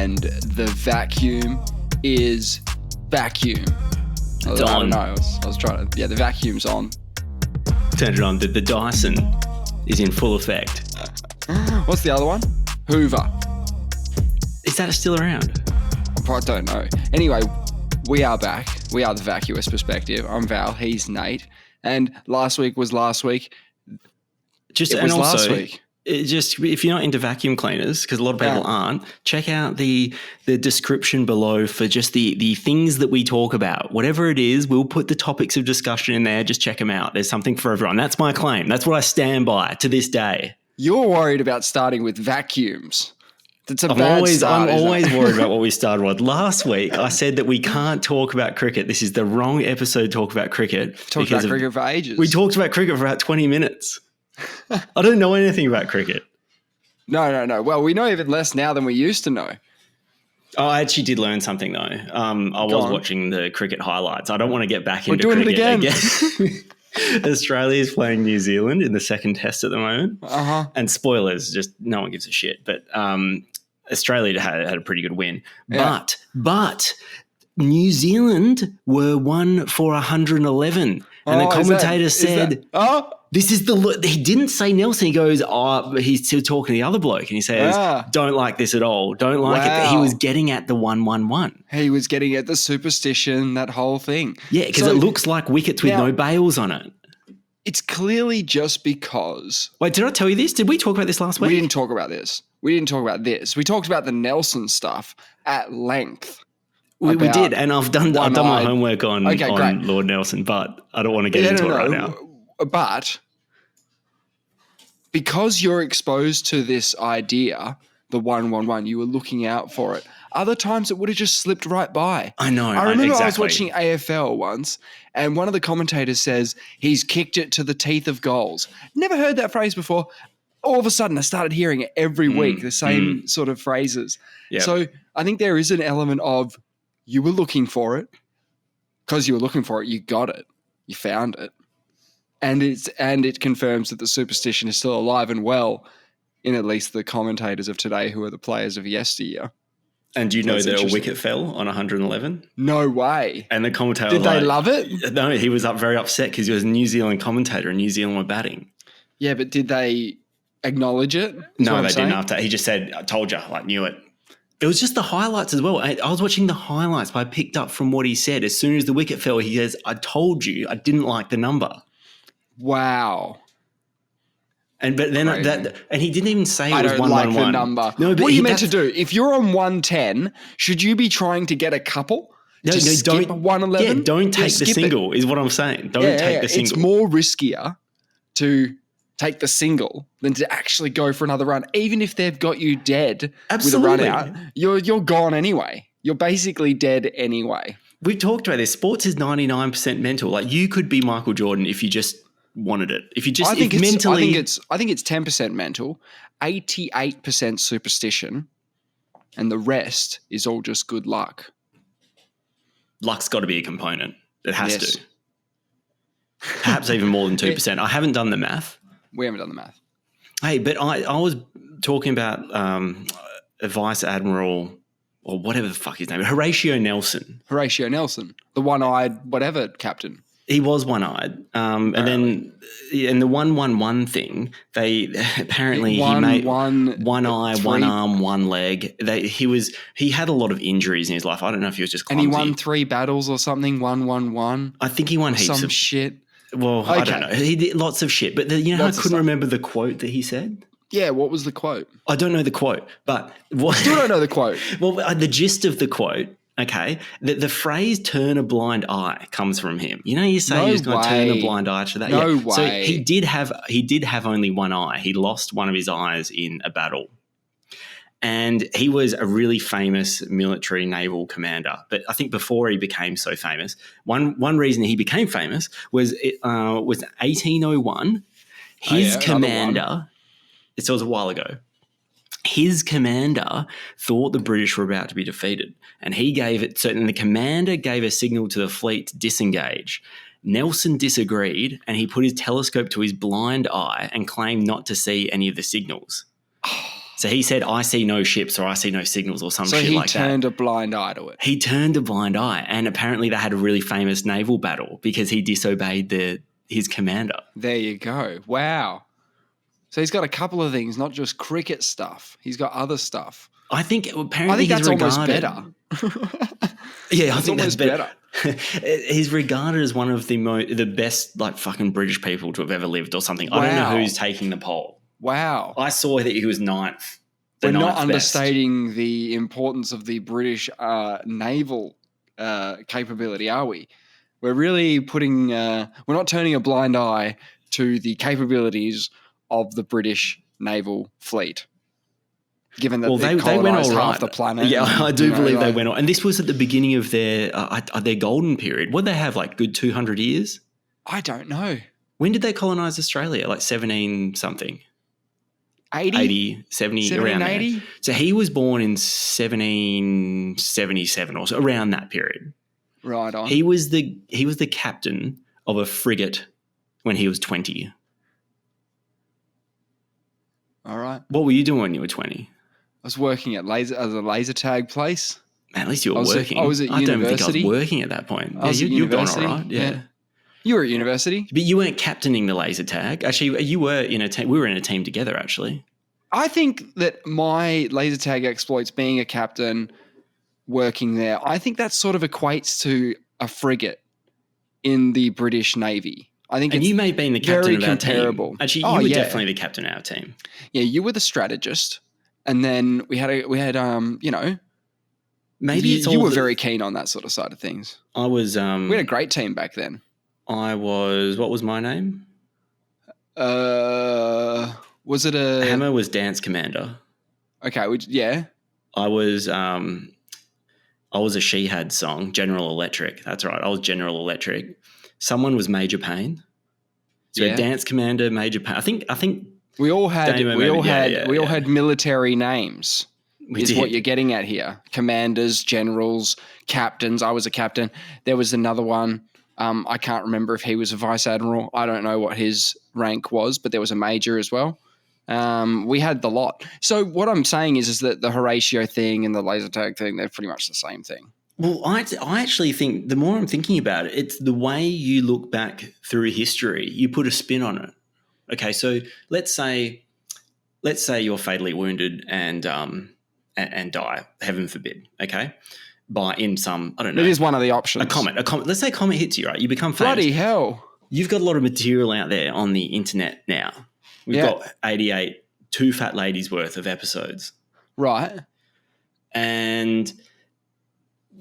and the vacuum is vacuum. It's I on. don't know. I was trying to. Yeah, the vacuum's on. Turn it on. The Dyson is in full effect. What's the other one? Hoover. Is that still around? I don't know. Anyway, we are back. We are the Vacuous Perspective. I'm Val. He's Nate. And last week was last week. Last week. If you're not into vacuum cleaners, because a lot of people aren't, check out the description below for just the things that we talk about. Whatever it is, we'll put the topics of discussion in there. Just check them out. There's something for everyone. That's my claim. That's what I stand by to this day. You're worried about starting with vacuums. I'm always worried about what we started with. Last week, I said that we can't talk about cricket. This is the wrong episode to talk about cricket. Talked about cricket for ages. We talked about cricket for about 20 minutes. I don't know anything about cricket. No. Well, we know even less now than we used to know. Oh, I actually did learn something, though. I was watching the cricket highlights. I don't want to get back into cricket again. Australia is playing New Zealand in the second test at the moment. And spoilers, just no one gives a shit. But Australia had a pretty good win. Yeah. But New Zealand were 1 for 111. And the commentator said, this is he didn't say Nelson. He goes, he's still talking to the other bloke. And he says, don't like this at all. Don't like it. He was getting at the 111. He was getting at the superstition, that whole thing. Yeah, because it looks like wickets with no bails on it. It's clearly just because. Wait, did I tell you this? Did we talk about this last week? We didn't talk about this. We talked about the Nelson stuff at length. We did, and I've done my homework on Lord Nelson, but I don't want to get into it right now. But because you're exposed to this idea, the 111, you were looking out for it. Other times it would have just slipped right by. I know. I remember I was watching AFL once, and one of the commentators says he's kicked it to the teeth of goals. Never heard that phrase before. All of a sudden, I started hearing it every week, the same sort of phrases. Yep. So I think there is an element of you were looking for it. Because you were looking for it, you got it. You found it. And it confirms that the superstition is still alive and well in at least the commentators of today who are the players of yesteryear. And do you know that a wicket fell on 111? No way. And the commentator Did they love it? No, he was very upset because he was a New Zealand commentator and New Zealand were batting. Yeah, but did they acknowledge it? No, they didn't after. He just said, I told you, knew it. It was just the highlights as well. I was watching the highlights, but I picked up from what he said. As soon as the wicket fell, he says, I told you I didn't like the number. Wow. And he didn't even say it was 111. I don't like the number. No, but what are you meant to do? If you're on 110, should you be trying to get a couple? Don't skip 111. Yeah, don't take the single is what I'm saying. Don't take the single. It's more riskier to take the single than to actually go for another run. Even if they've got you dead with a run out, you're gone anyway. You're basically dead anyway. We've talked about this. Sports is 99% mental. You could be Michael Jordan if you just wanted it. If you just I think it's 10% mental, 88% superstition, and the rest is all just good luck. Luck's got to be a component. It has to. Perhaps even more than 2%. I haven't done the math. We haven't done the math. Hey, but I was talking about Vice Admiral or whatever the fuck his name is, Horatio Nelson. Horatio Nelson, the one-eyed whatever captain. He was one-eyed. And then in the 111 thing, they apparently he made one eye, one arm, one leg. He had a lot of injuries in his life. I don't know if he was just clumsy. And he won 3 battles or something, 111. I think he won heaps some of shit. Well, okay. I don't know. He did lots of shit. But I couldn't remember the quote that he said? Yeah, what was the quote? I don't know the quote, but Still don't know the quote. Well, the gist of the quote, okay, the phrase "turn a blind eye" comes from him. You say he's going to turn a blind eye to that. No way. So he did have only one eye. He lost one of his eyes in a battle, and he was a really famous military naval commander. But I think before he became so famous, one reason he became famous was 1801. His commander. It was a while ago. His commander thought the British were about to be defeated, and the commander gave a signal to the fleet to disengage. Nelson disagreed, and he put his telescope to his blind eye and claimed not to see any of the signals. So he said, I see no ships or I see no signals or some So shit he like that. turned a blind eye to it. He turned a blind eye, and apparently they had a really famous naval battle because he disobeyed his commander. There you go. Wow. So he's got a couple of things, not just cricket stuff. He's got other stuff. I think apparently that's he's almost regarded, better. Yeah, I think that's almost better. He's regarded as one of the best like fucking British people to have ever lived or something. Wow. I don't know who's taking the poll. Wow. I saw that he was ninth. We're not understating the importance of the British naval capability, are we? We're really putting, we're not turning a blind eye to the capabilities of the British naval fleet. Given that they went all half the planet. Yeah, I do believe they went all. And this was at the beginning of their golden period. What did they have, like good 200 years? I don't know. When did they colonise Australia? Like 17 something? 80, 70, around 80? there. So he was born in 1777 or so, around that period. Right on. He was the captain of a frigate when he was 20. All right. What were you doing when you were 20? I was working at a laser tag place. Man, at least you were working. I was at university. I don't even think I was working at that point. I was at university. You've gone all right. Yeah. You were at university. But you weren't captaining the laser tag. Actually, you were in a team. We were in a team together, actually. I think that my laser tag exploits, being a captain, working there, I think that sort of equates to a frigate in the British Navy. I think you may have been the captain of our team. Actually, you were definitely the captain of our team. Yeah, you were the strategist, and then we had maybe you were very keen on that sort of side of things. I was. We had a great team back then. I was. What was my name? Was it a Hammer? Was dance commander. Okay, yeah. I was. I was a She Had song, General Electric. That's right. I was General Electric. Someone was Major Pain. So dance commander, Major Pain. I think we all had had military names. Is what you're getting at here. Commanders, generals, captains. I was a captain. There was another one. I can't remember if he was a vice admiral. I don't know what his rank was, but there was a major as well. We had the lot. So what I'm saying is that the Horatio thing and the laser tag thing, they're pretty much the same thing. Well, I actually think the more I'm thinking about it, it's the way you look back through history, you put a spin on it. Okay, so let's say you're fatally wounded and die, heaven forbid, okay? In some, I don't know. It is one of the options. A comet. Let's say a comet hits you, right? You become famous. Bloody hell. You've got a lot of material out there on the internet now. We've got 88, two fat ladies worth of episodes. Right. And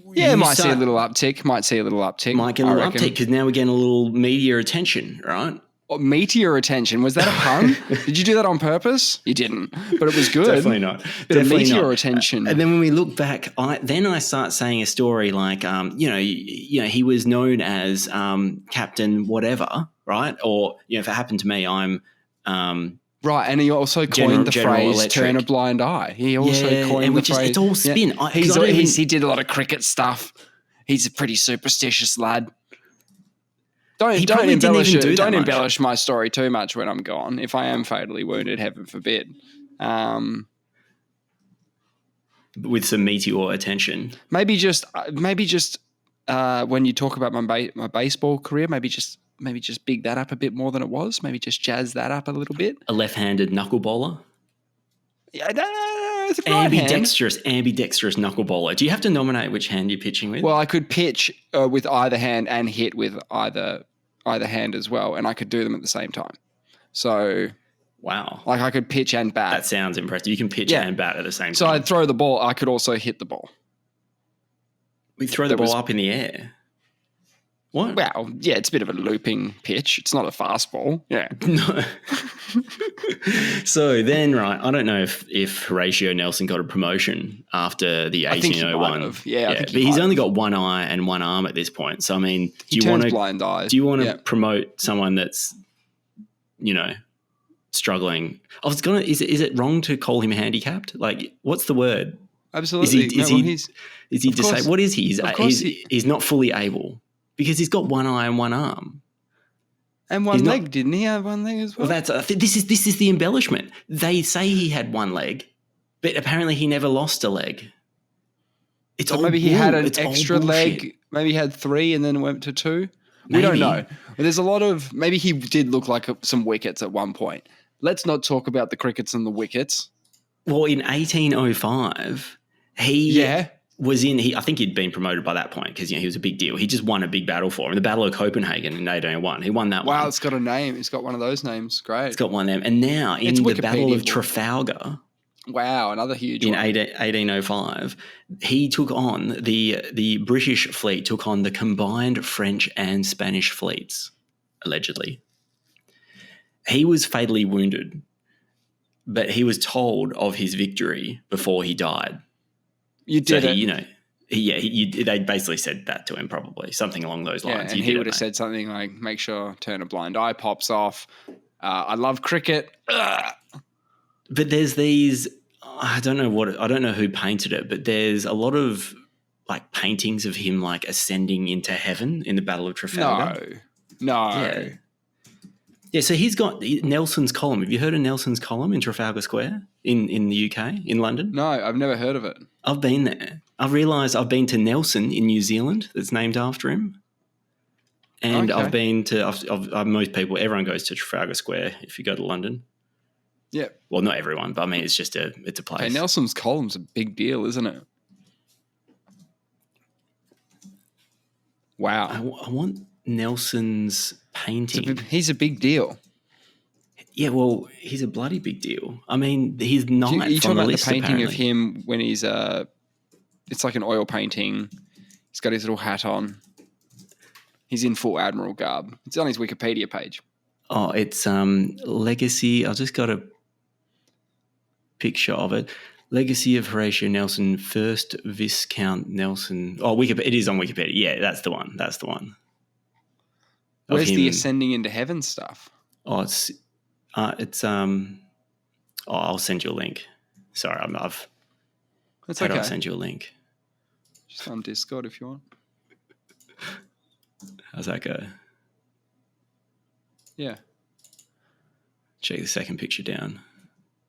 might see a little uptick. Might get a little uptick because now we're getting a little media attention, right? Meteor attention. Was that a pun? Did you do that on purpose? You didn't, but it was good. Definitely not. Bit of meteor attention. And then when we look back, I start saying a story like, he was known as Captain whatever, right? Or if it happened to me, I'm right. And he also coined the phrase Electric. "turn a blind eye." He also coined the phrase. It's all spin. Yeah. He did a lot of cricket stuff. He's a pretty superstitious lad. Don't embellish my story too much when I'm gone. If I am fatally wounded, heaven forbid. With some meteor attention. Maybe just when you talk about my baseball career, maybe just big that up a bit more than it was. Maybe just jazz that up a little bit. A left-handed knuckle bowler. Yeah, it's a ambidextrous knuckle bowler. Do you have to nominate which hand you're pitching with? Well, I could pitch with either hand and hit with either hand as well, and I could do them at the same time. So, wow, like I could pitch and bat. That sounds impressive. You can pitch and bat at the same time. So I'd throw the ball. I could also hit the ball. We throw the ball up in the air. What? Well, yeah, it's a bit of a looping pitch. It's not a fastball. Yeah. No. So then, right, I don't know if Horatio Nelson got a promotion after the 1801. I think but he's only got one eye and one arm at this point. So I mean, do you want to promote someone that's, struggling? Is it wrong to call him handicapped? Like, what's the word? Absolutely. Is he disabled? What is he? He's not fully able. Because he's got one eye and one arm. And one leg, didn't he have one leg as well? Well, this is the embellishment. They say he had one leg, But apparently he never lost a leg. It's So all maybe he had an it's all extra bullshit. leg. Maybe he had 3 and then went to 2. We don't Maybe. know. But there's a lot of... Maybe he did look like some wickets at one point. Let's not talk about the crickets and the wickets. Well, in 1805, he Yeah. was in... I think he'd been promoted by that point because he was a big deal. He just won a big battle for him, the Battle of Copenhagen in 1801. He won that one. Wow, it's got a name. It's got one of those names. Great. It's got one of them. And now in the Battle of Trafalgar... Wow, another huge in one. 1805, he took on the British fleet took on the combined French and Spanish fleets, allegedly. He was fatally wounded, but he was told of his victory before he died. You did it. You know, they basically said that to him, probably something along those lines. Yeah, and he would have said something like, "Make sure turn a blind eye pops off." I love cricket. Ugh. But there's these, I don't know who painted it, but there's a lot of like paintings of him like ascending into heaven in the Battle of Trafalgar. No. Yeah, so he's got Nelson's column. Have you heard of Nelson's column in Trafalgar Square in the UK, in London? No, I've never heard of it. I've been there. I've realised I've been to Nelson in New Zealand that's named after him. And Okay. I've been to, everyone goes to Trafalgar Square if you go to London. Yeah. Well, not everyone, but I mean, it's a place. Okay, Nelson's column's a big deal, isn't it? Wow. I want Nelson's painting. He's a big deal. Yeah, well, he's a bloody big deal. I mean, he's not. Are you talking about list, the painting apparently. of him when he's it's like an oil painting. He's got his little hat on. He's in full Admiral garb. It's on his Wikipedia page. Oh, it's Legacy. I just got a picture of it. Legacy of Horatio Nelson, first Viscount Nelson. Oh, Wikipedia. It is on Wikipedia. Yeah, that's the one. That's the one. Where's the ascending into heaven stuff? Oh, it's I'll send you a link. Sorry, That's okay. I'll send you a link. Just on Discord if you want. How's that go? Yeah. Check the second picture down.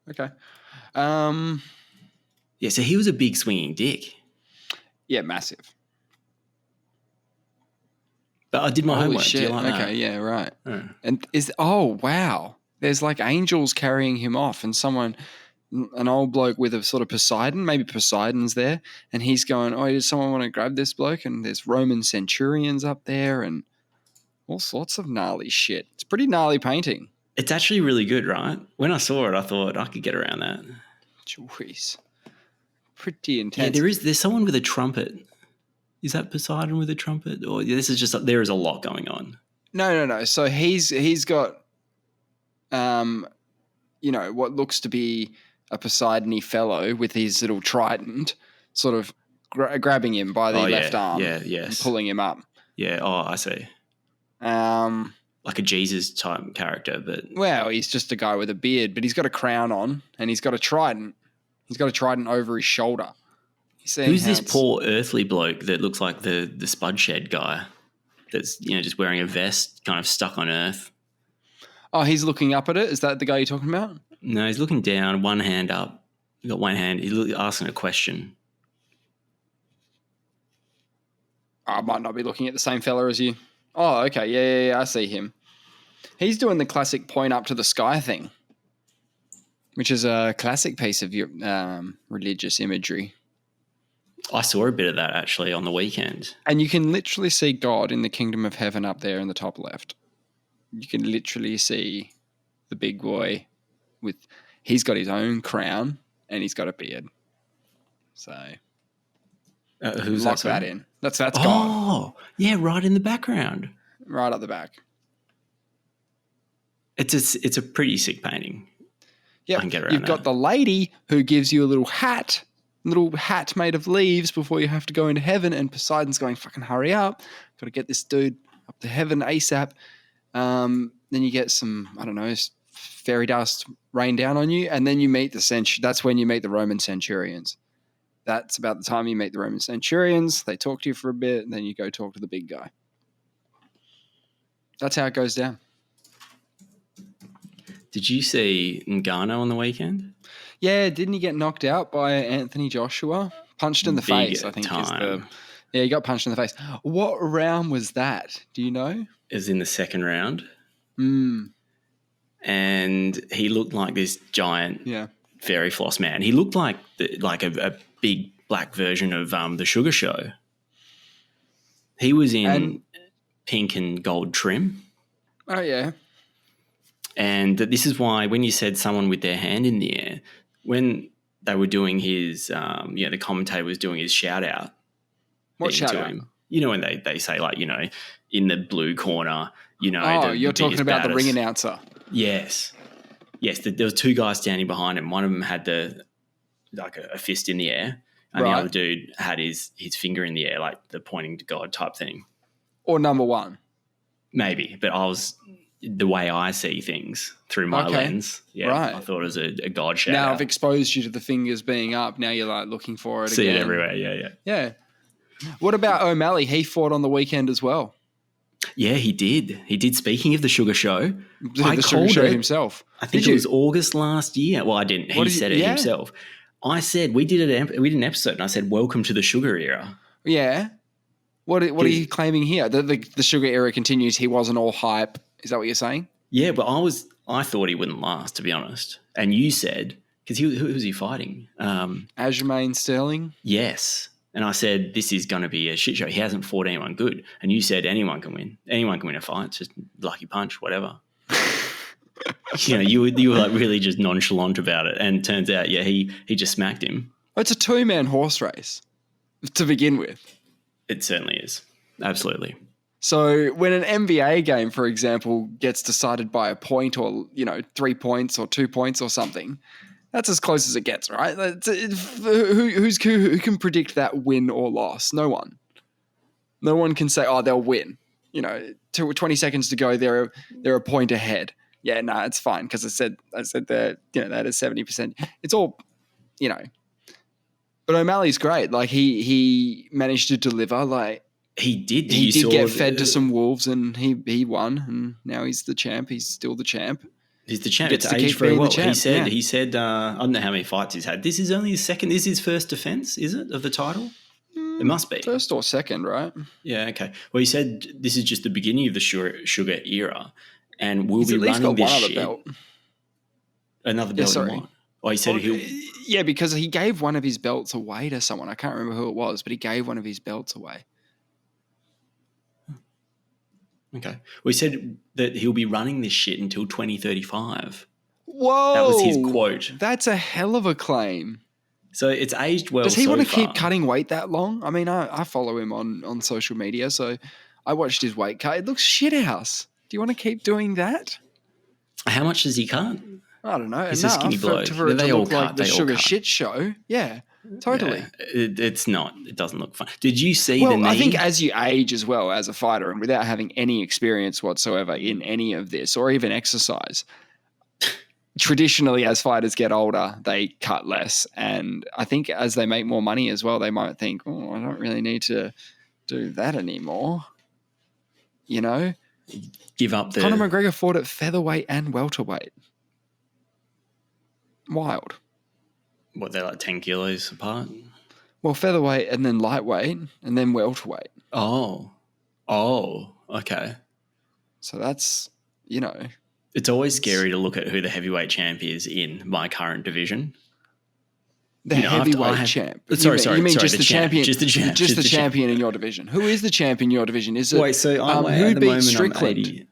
Okay. Yeah, so he was a big swinging dick. Yeah, massive. But I did my Holy homework. shit. Do you like Okay, that? yeah, right. Oh. And wow. There's like angels carrying him off and an old bloke with a sort of Poseidon, maybe Poseidon's there, and he's going, oh, does someone want to grab this bloke? And there's Roman centurions up there and all sorts of gnarly shit. It's pretty gnarly painting. It's actually really good, right? When I saw it, I thought I could get around that. Jeez. Pretty intense. Yeah, there's someone with a trumpet. Is that Poseidon with a trumpet? Or this is just, there is a lot going on. No. So he's got, what looks to be a Poseidon-y fellow with his little trident sort of grabbing him by the left arm and pulling him up. Yeah, I see. Like a Jesus type character, but... Well, he's just a guy with a beard, but he's got a crown on and he's got a trident. He's got a trident over his shoulder. Who's this poor earthly bloke that looks like the Spud Shed guy that's, just wearing a vest, kind of stuck on Earth? Oh, he's looking up at it? Is that the guy you're talking about? No, he's looking down, one hand up. He's got one hand. He's asking a question. I might not be looking at the same fella as you. Oh, okay. Yeah, I see him. He's doing the classic point up to the sky thing, which is a classic piece of your religious imagery. I saw a bit of that actually on the weekend. And you can literally see God in the kingdom of heaven up there in the top left. You can literally see the big boy he's got his own crown and he's got a beard. So who's lock that in. That's God. Oh, yeah, right in the background. Right at the back. It's a pretty sick painting. Yeah, I can get around you've got the lady who gives you a little hat made of leaves before you have to go into heaven, and Poseidon's going, fucking hurry up. Got to get this dude up to heaven ASAP. Then you get some, I don't know, fairy dust rain down on you, and then you meet that's when you meet the Roman centurions. That's about the time you meet the Roman centurions. They talk to you for a bit, and then you go talk to the big guy. That's how it goes down. Did you see Ngannou on the weekend? Yeah, didn't he get knocked out by Anthony Joshua? Punched in the Big face, I think is the... time. Yeah, he got punched in the face. What round was that? Do you know? It was in the second round. Mm. And he looked like this giant fairy floss man. He looked like a big black version of the Sugar Show. He was in pink and gold trim. Oh, yeah. And this is why when you said someone with their hand in the air, when they were doing his, the commentator was doing his shout out. What shout out? Him. You know, when they say, like, you know, in the blue corner, you know. Oh, you're talking about the ring announcer. Yes. There was two guys standing behind him. One of them had a fist in the air, and the other dude had his finger in the air, like the pointing to God type thing. Or number one. Maybe, but the way I see things through my lens. Yeah, I thought it was a God shout Now out. I've exposed you to the fingers being up. Now you're like looking for it See again. it everywhere, yeah. What about O'Malley? He fought on the weekend as well. Yeah, he did. Speaking of the Sugar Show, the Sugar Show himself. I think it was August last year. Well, I didn't. He said it himself. I said we did an episode, and I said, "Welcome to the Sugar Era." Yeah. What are you claiming here? The Sugar Era continues. He wasn't all hype. Is that what you're saying? Yeah, but I thought he wouldn't last, to be honest. And you said, because who was he fighting? Aljamain Sterling. Yes. And I said, this is going to be a shit show. He hasn't fought anyone good. And you said, anyone can win. Anyone can win a fight. It's just lucky punch, whatever. You know, you were like really just nonchalant about it. And it turns out, he just smacked him. It's a 2-man horse race to begin with. It certainly is. Absolutely. So when an NBA game, for example, gets decided by a point or, 3 points or 2 points or something, that's as close as it gets, right? Who can predict that win or loss? No one. No one can say, they'll win. 20 seconds to go, they're a point ahead. Yeah, no, it's fine because I said that that is 70%. It's all, But O'Malley's great. Like he managed to deliver. Like he did. He did get fed to some wolves, and he won. And now he's the champ. He's still the champ. He's the champ. It's aged very well. He said, I don't know how many fights he's had. This is only his second. This is his first defense, is it, of the title? It must be. First or second, right? Yeah, okay. Well, he said this is just the beginning of the Sugar Era, and we'll he's be at least running got this one other shit. Belt. Another belt in what? Oh, he said he'll... Yeah, because he gave one of his belts away to someone. I can't remember who it was, but he gave one of his belts away. Okay. Well, he said that he'll be running this shit until 2035. Whoa. That was his quote. That's a hell of a claim. So it's aged well. Does he want to keep cutting weight that long? I mean, I follow him on social media, so I watched his weight cut. It looks shit house. Do you want to keep doing that? How much does he cut? I don't know. He's a skinny bloke. For it to look like the Sugar Shit Show. Yeah, totally. Yeah, it's not. It doesn't look fun. Did you see the knee? I think as you age as well as a fighter and without having any experience whatsoever in any of this or even exercise, traditionally as fighters get older, they cut less. And I think as they make more money as well, they might think, I don't really need to do that anymore. Give up the... Conor McGregor fought at featherweight and welterweight. Wild. What, they're like 10 kilos apart? Well, featherweight and then lightweight and then welterweight. Oh, okay. So that's, It's always scary to look at who the heavyweight champ is in my current division. The heavyweight champ. Sorry. You mean sorry, just the champion? Just the champ. Just the champion in your division. Who is the champ in your division? Is it? Wait, so who beat Strickland?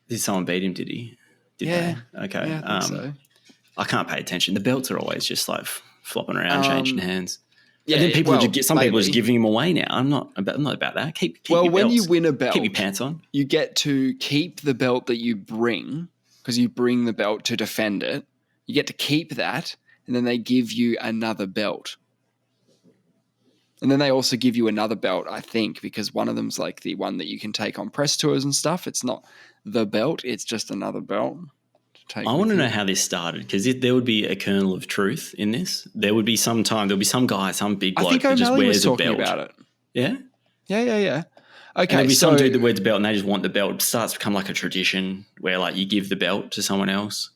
Did someone beat him? Did he? Yeah. They? Okay. Yeah, I think so. I can't pay attention. The belts are always just like flopping around, changing hands. Yeah. And then people are just giving them away now. I'm not about that. Keep your when belts. you win a belt, keep your pants on. You get to keep the belt that you bring because you bring the belt to defend it. You get to keep that, and then they give you another belt. And then they also give you another belt, I think, because one of them's like the one that you can take on press tours and stuff. It's not the belt; it's just another belt. I want to know how this started because there would be a kernel of truth in this. There'll be some guy, some big bloke that just wears a belt. I think O'Malley was talking about it. Yeah? Yeah. Okay, and there'll be some dude that wears a belt and they just want the belt. It starts to become like a tradition where like you give the belt to someone else.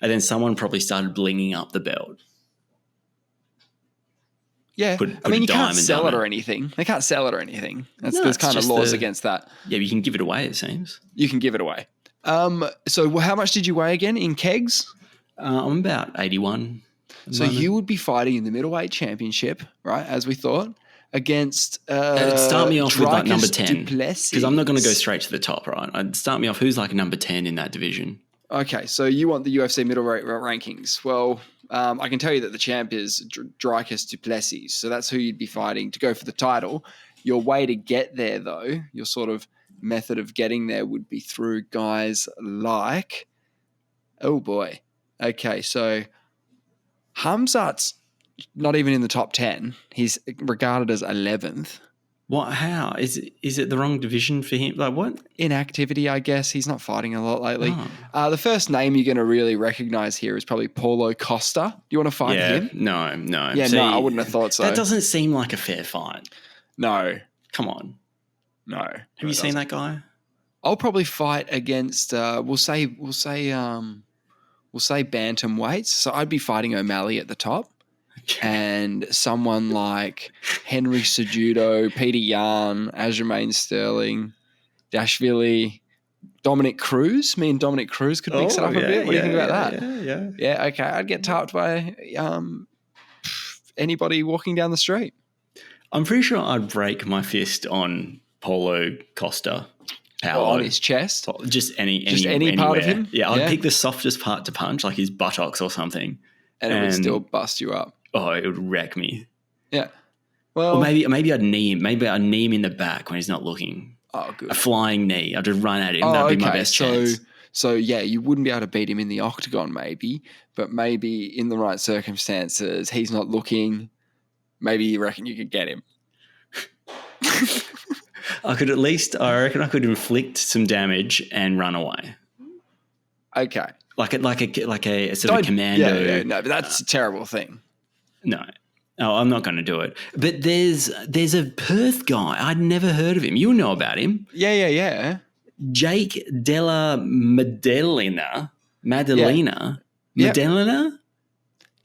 And then someone probably started blinging up the belt. Yeah. Put I mean, a you can't diamond sell on it or anything. They can't sell it or anything. No, There's it's kind of just laws against that. Yeah, but you can give it away, it seems. You can give it away. So how much did you weigh again in kegs? I'm about 81. So you would be fighting in the middleweight championship, right, as we thought, against start me off with like number 10. Because I'm not going to go straight to the top, right? I'd start me off, who's like number 10 in that division? Okay, so you want the UFC middleweight rankings. Well, I can tell you that the champ is Dricus du Plessis, so that's who you'd be fighting to go for the title. Your way to get there, though, your sort of method of getting there would be through guys like, oh boy. Okay, so Hamzat's not even in the top 10. He's regarded as 11th. What? How? Is it the wrong division for him? Like what? Inactivity, I guess. He's not fighting a lot lately. Oh. The first name you're going to really recognize here is probably Paulo Costa. Do you want to fight him? No. Yeah, See, no, I wouldn't have thought so. That doesn't seem like a fair fight. No. Come on. No. Have you seen that guy? I'll probably fight against we'll say bantamweights. So I'd be fighting O'Malley at the top. And someone like Henry Cejudo, Peter Yan, Aljamain Sterling, Dashvili, Dominic Cruz. Me and Dominic Cruz could mix it up a bit. What do you think about that? Yeah, okay. I'd get tapped by anybody walking down the street. I'm pretty sure I'd break my fist on Paulo Costa. On his chest? Just any part of him? Yeah, I'd pick the softest part to punch, like his buttocks or something. And it would still bust you up. Oh, it would wreck me. Yeah. Well, or maybe I'd knee him. Maybe I'd knee him in the back when he's not looking. Oh, good. A flying knee. I'd just run at him. That'd be my best chance. So, yeah, you wouldn't be able to beat him in the octagon maybe, but maybe in the right circumstances, he's not looking. Maybe you reckon you could get him. I reckon I could inflict some damage and run away. Okay. Like a sort of commando. Yeah, no, but that's a terrible thing. No, I'm not going to do it. But there's a Perth guy. I'd never heard of him. You know about him. Yeah. Jack Della Maddalena. Maddalena? Yeah. Maddalena?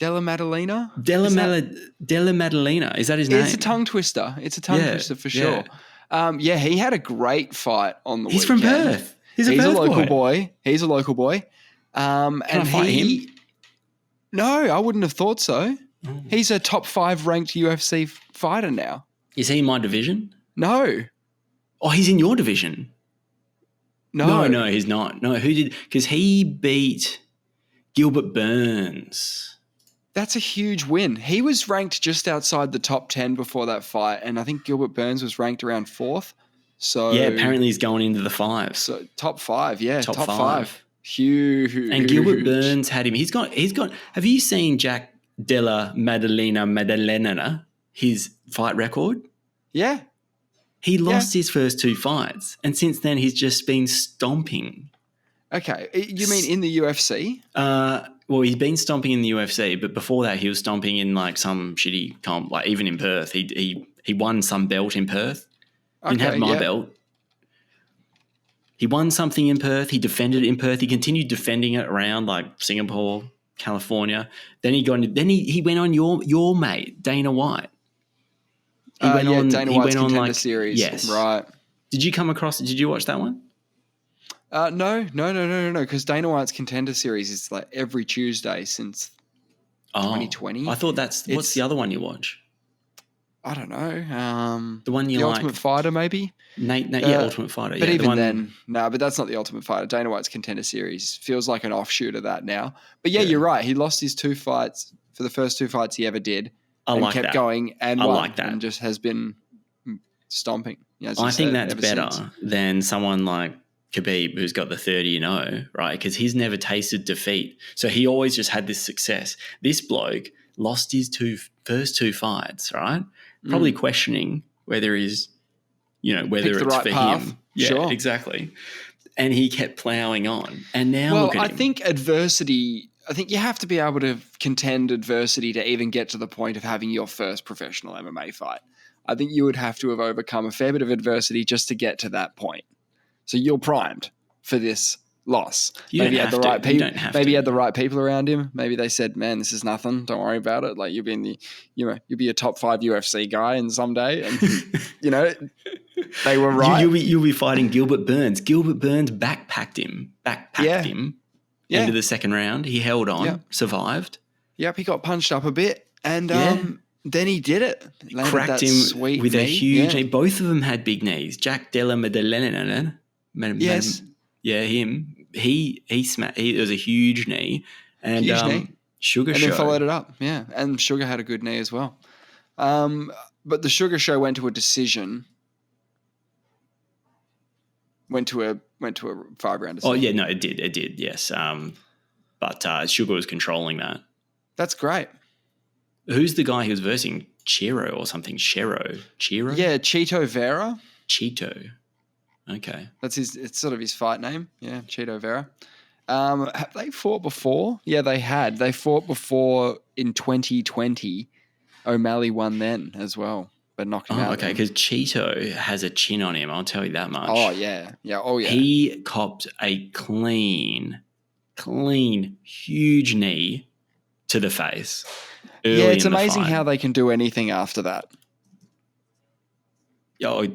Della Maddalena? Della Maddalena. Is that his name? It's a tongue twister. It's a tongue twister for sure. He had a great fight on the weekend. He's from Perth. He's a local boy. He's a local boy. Can I fight him? No, I wouldn't have thought so. Oh. He's a top 5 ranked UFC fighter now. Is he in my division? No. Oh, he's in your division? No, he's not. No, who did? Because he beat Gilbert Burns. That's a huge win. He was ranked just outside the top 10 before that fight, and I think Gilbert Burns was ranked around 4th. So yeah, apparently he's going into the 5s. So top 5, yeah, top 5. Huge. And Gilbert Burns had him. He's got. Have you seen Jack Della Maddalena? His fight record? Yeah. He lost his first 2 fights, and since then he's just been stomping. Okay, you mean in the UFC? Well, he's been stomping in the UFC, but before that he was stomping in like some shitty comp, like even in Perth. He won some belt in Perth. Didn't have my belt. He won something in Perth. He defended it in Perth. He continued defending it around like Singapore, California. Then he went on your mate Dana White. Dana White's Contender Series. Yes, right. Did you watch that one? No. Because Dana White's Contender Series is like every Tuesday since 2020. I thought what's the other one you watch? I don't know. The one you the like. Ultimate Fighter, maybe? Ultimate Fighter. But even then, but that's not the Ultimate Fighter. Dana White's Contender Series feels like an offshoot of that now. But you're right. He lost his 2 fights for the first 2 fights he ever did. Kept going and won. Like that. And just has been stomping. I think that's better than someone like Khabib, who's got the 30-0, right? Because he's never tasted defeat. So he always just had this success. This bloke lost his first 2 fights, right? Probably questioning whether it's for him. Yeah, sure. Exactly. And he kept plowing on. And now look at him. I think you have to be able to contend adversity to even get to the point of having your first professional MMA fight. I think you would have to have overcome a fair bit of adversity just to get to that point. So you're primed for this loss. You Maybe don't he had the have to. right You people. don't have Maybe to. he had the right people around him. Maybe they said, "Man, this is nothing. Don't worry about it. Like you'll be in the, you'll be a top 5 UFC guy and someday." And they were right. You'll be fighting Gilbert Burns. Gilbert Burns backpacked him into the second round. He held on, survived. Yep, he got punched up a bit, and then he did it. Landed Cracked that him sweet with knee. a huge knee. Both of them had big knees. Jack Della Maddalena. Yes. Yeah, him. He smacked. It was a huge knee. And huge knee. Sugar and Show. then followed it up. Yeah, and Sugar had a good knee as well. But the Sugar Show went to a decision. Went to a 5-round decision. Oh yeah, no, it did. Yes. But Sugar was controlling that. That's great. Who's the guy he was versing? Chiro or something? Chiro? Yeah, Cheeto Vera. Cheeto. Okay. It's sort of his fight name. Yeah, Cheeto Vera. Have they fought before? Yeah, they had. They fought before in 2020. O'Malley won then as well, but knocked him out. Okay, because Cheeto has a chin on him, I'll tell you that much. Oh, yeah. Oh, yeah. He copped a clean, huge knee to the face. Yeah, it's amazing how they can do anything after that. Oh,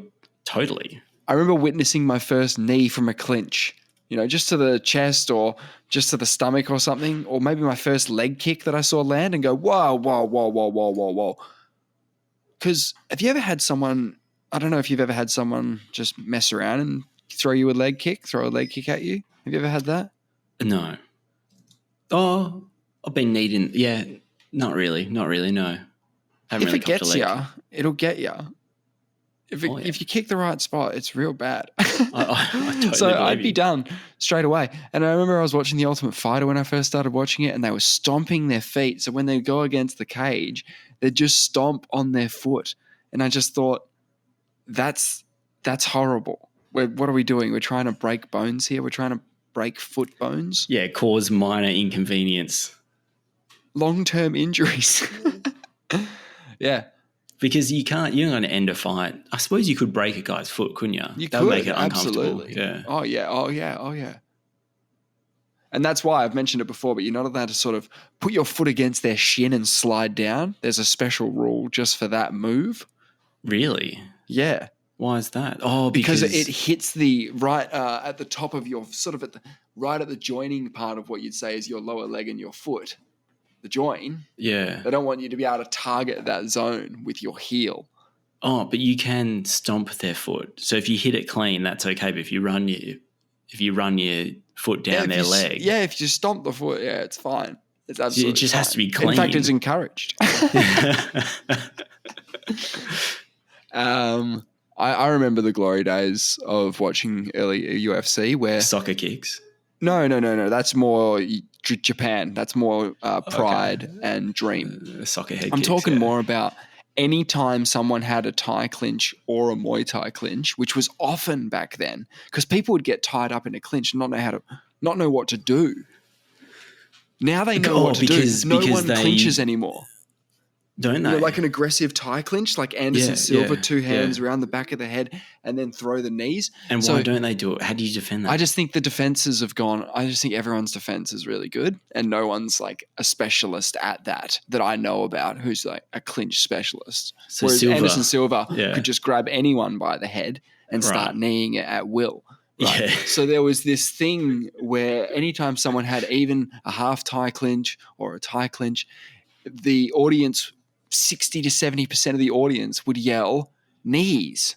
totally. I remember witnessing my first knee from a clinch, just to the chest or just to the stomach or something, or maybe my first leg kick that I saw land and go, whoa, whoa, whoa, whoa, whoa, whoa, whoa. Because have you ever had someone, I don't know if you've ever had someone just mess around and throw a leg kick at you? Have you ever had that? No. Oh, I've been needing, yeah. Not really, no. If it gets you, it'll get you. If you kick the right spot, it's real bad. I totally so believe I'd be you. done straight away. And I remember I was watching The Ultimate Fighter when I first started watching it, and they were stomping their feet. So when they go against the cage, they just stomp on their foot. And I just thought, that's horrible. What are we doing? We're trying to break bones here. We're trying to break foot bones. Yeah, cause minor inconvenience. Long-term injuries. Yeah. Because you're not going to end a fight. I suppose you could break a guy's foot, couldn't you? You that could, would make it uncomfortable. Absolutely. Yeah. Oh, yeah. And that's why I've mentioned it before, but you're not allowed to sort of put your foot against their shin and slide down. There's a special rule just for that move. Really? Yeah. Why is that? Oh, because it hits the right at the top of your sort of right at the joining part of what you'd say is your lower leg and your foot. The join. Yeah. They don't want you to be able to target that zone with your heel. Oh, but you can stomp their foot. So if you hit it clean, that's okay. But if you run your foot down their leg. Yeah, if you stomp the foot, yeah, it's fine. It's absolutely It just fine. has to be clean. In fact, it's encouraged. I remember the glory days of watching early UFC where soccer kicks. No. That's more Japan. That's more Pride and Dream. Soccer head I'm kicks, talking more about any time someone had a Thai clinch or a Muay Thai clinch, which was often back then, because people would get tied up in a clinch and not know what to do. Now they know what to do. No one clinches anymore. Don't they? Like an aggressive Thai clinch, like Anderson Silva, 2 hands around the back of the head and then throw the knees. And why don't they do it? How do you defend that? I just think the defenses have gone. I just think everyone's defense is really good, and no one's like a specialist at that I know about who's like a clinch specialist. So Whereas Anderson Silva Yeah. could just grab anyone by the head and start kneeing it at will. Right. Yeah. So there was this thing where anytime someone had even a half Thai clinch or a Thai clinch, the audience, 60 to 70% of the audience would yell knees,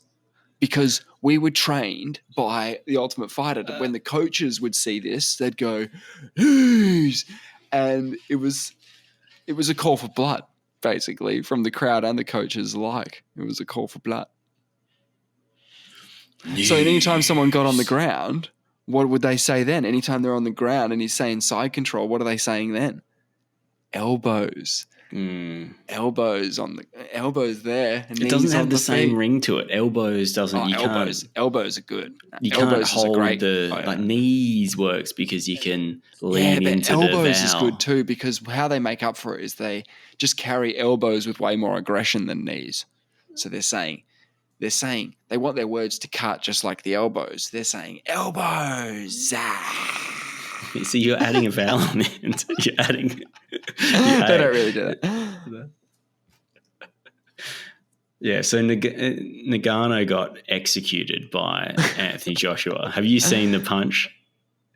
because we were trained by the Ultimate Fighter that when the coaches would see this, they'd go knees, and it was a call for blood, basically, from the crowd and the coaches alike. It was a call for blood. So anytime someone got on the ground, what would they say then? Anytime they're on the ground and he's saying side control, what are they saying then? Elbows. Elbows there. And it doesn't have the same ring to it. Elbows doesn't. Elbows are good. You elbows can't hold like knees works because you can lean into the elbows is good too, because how they make up for it is they just carry elbows with way more aggression than knees. So they're saying they're saying they want their words to cut just like the elbows. They're saying elbows. So you're adding a vowel on it. You're adding. They don't really do that. Yeah, so Ngannou got executed by Anthony Joshua. Have you seen the punch?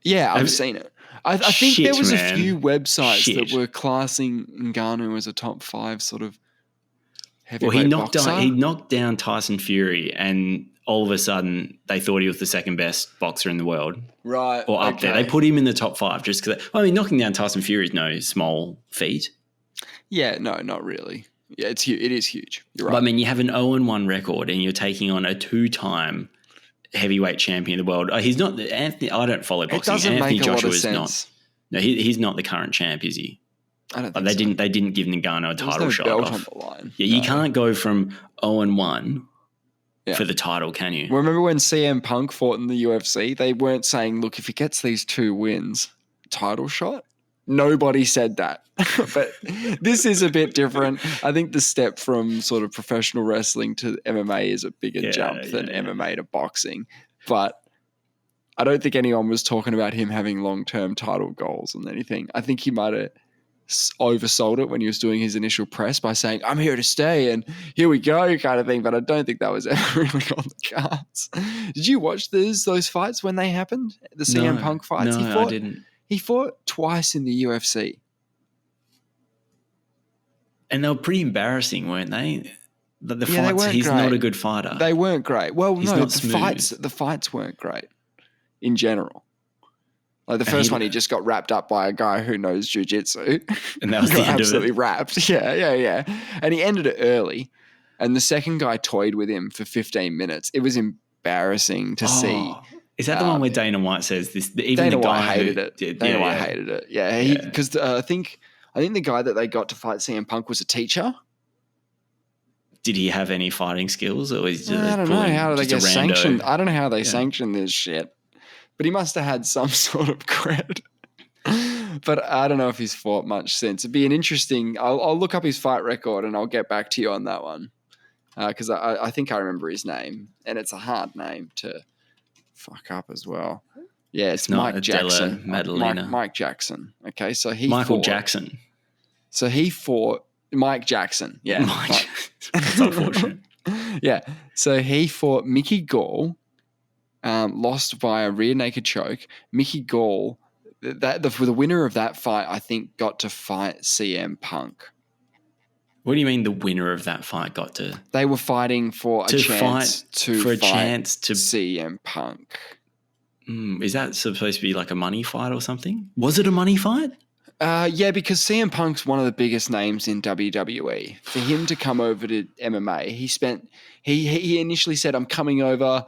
Yeah, I've seen it. I think there was man. a few websites that were classing Ngannou as a top 5 sort of heavyweight boxer. He knocked down Tyson Fury, and all of a sudden they thought he was the second best boxer in the world. Right. Or up there. They put him in the top 5 just because. I mean, knocking down Tyson Fury is no small feat. Yeah, no, not really. Yeah, it is huge. You're right. But I mean, you have an 0-1 record, and you're taking on a 2-time heavyweight champion of the world. He's not Anthony. I don't follow boxing. It doesn't Anthony make Joshua a lot of is sense. not. No, he's not the current champ, is he? I don't think They didn't give Ngannou a title shot belt off. on the line. Yeah, you can't go from 0-1 for the title, can you? Remember when CM Punk fought in the UFC? They weren't saying, "Look, if he gets these 2 wins, title shot." Nobody said that. But this is a bit different. I think the step from sort of professional wrestling to MMA is a bigger jump than MMA to boxing. But I don't think anyone was talking about him having long-term title goals and anything. I think he might have oversold it when he was doing his initial press by saying, "I'm here to stay and here we go," kind of thing. But I don't think that was ever really on the cards. Did you watch those fights when they happened? The CM Punk fights? No, I didn't. He fought twice in the UFC. And they were pretty embarrassing, weren't they? The fights, he's great. not a good fighter. They weren't great. Well, he's no, the fights weren't great in general. Like the first one, he just got wrapped up by a guy who knows jiu-jitsu. And that was the end of it. Absolutely wrapped. Yeah. And he ended it early. And the second guy toyed with him for 15 minutes. It was embarrassing to see. Is that the one where Dana White says this? Even Dana the guy White hated it. Dana White hated it. Yeah, because I think the guy that they got to fight CM Punk was a teacher. Did he have any fighting skills, or is I don't know how do they get sanctioned? I don't know how they sanction this shit, but he must have had some sort of cred. But I don't know if he's fought much since. It'd be an interesting. I'll look up his fight record and I'll get back to you on that one because I think I remember his name, and it's a hard name to fuck up as well. Yeah, it's Mike Jackson. Della Maddalena. Mike Jackson. Okay, so Michael Jackson. So he fought Mike Jackson. Yeah. That's unfortunate. Yeah. So he fought Mickey Gall, lost via rear naked choke. Mickey Gall, the winner of that fight, I think, got to fight CM Punk. What do you mean the winner of that fight got to? They were fighting for a chance to fight CM Punk. Is that supposed to be like a money fight or something? Was it a money fight? Yeah, because CM Punk's one of the biggest names in WWE. For him to come over to MMA, he initially said, "I'm coming over,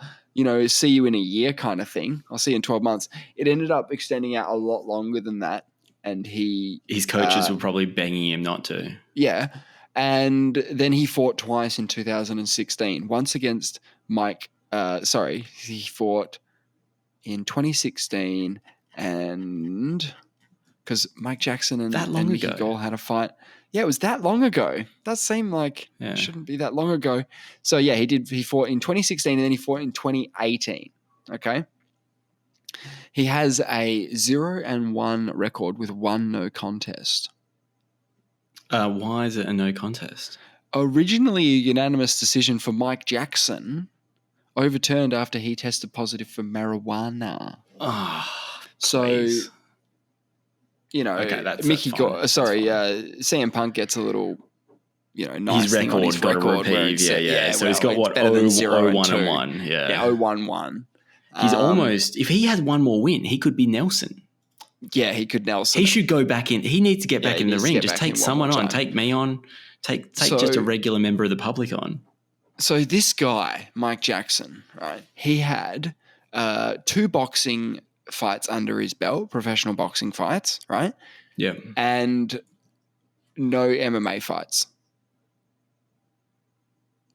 see you in a year," kind of thing. I'll see you in 12 months. It ended up extending out a lot longer than that, and his coaches were probably begging him not to. Yeah. And then he fought twice in 2016. Once against Mike. He fought in 2016 and because Mike Jackson and Mickey Gall had a fight. Yeah, it was that long ago. That seemed like it shouldn't be that long ago. So yeah, he fought in 2016 and then he fought in 2018. Okay. He has a 0-1 record with 1 no contest. Why is it a no contest? Originally a unanimous decision for Mike Jackson, overturned after he tested positive for marijuana. Please. Mickey CM Punk gets a little, nice his thing on his record. So he's got what, 0-1-1. Yeah, 0-1-1. He's almost, if he had one more win, he could be Nelson. Yeah, he could Nelson. He should go back in. He needs to get back in the ring. Just take someone on. Take me on. Take just a regular member of the public on. So this guy, Mike Jackson, right? He had 2 boxing fights under his belt, professional boxing fights, right? Yeah. And no MMA fights.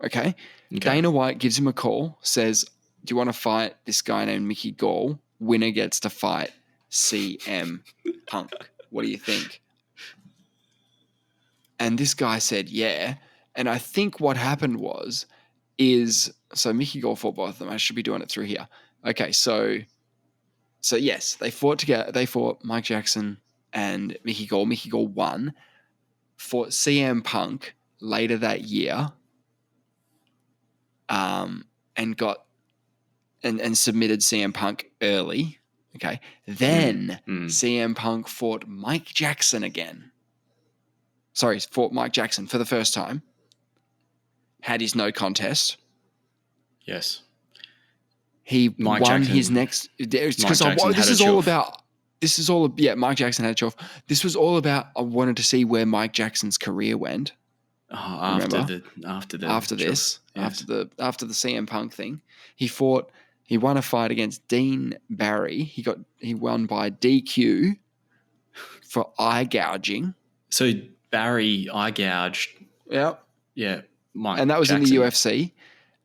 Okay. Dana White gives him a call, says, "Do you want to fight this guy named Mickey Gall? Winner gets to fight CM Punk. What do you think?" And this guy said, "Yeah." And I think what happened was is so Mickey Gall fought both of them. I should be doing it through here. Okay, so yes, they fought together. They fought Mike Jackson and Mickey Gall. Mickey Gall won. Fought CM Punk later that year, and got and submitted CM Punk early. Okay, then CM Punk fought Mike Jackson again. Sorry, fought Mike Jackson for the first time. Had his no contest. Yes. He won his next because this is all about. This is all Mike Jackson had a chuff. This was all about. I wanted to see where Mike Jackson's career went. After the CM Punk thing, he won a fight against Dean Barry. He won by DQ for eye gouging. So Barry eye gouged. Yep. Yeah. Mike and that was Jackson. In the UFC.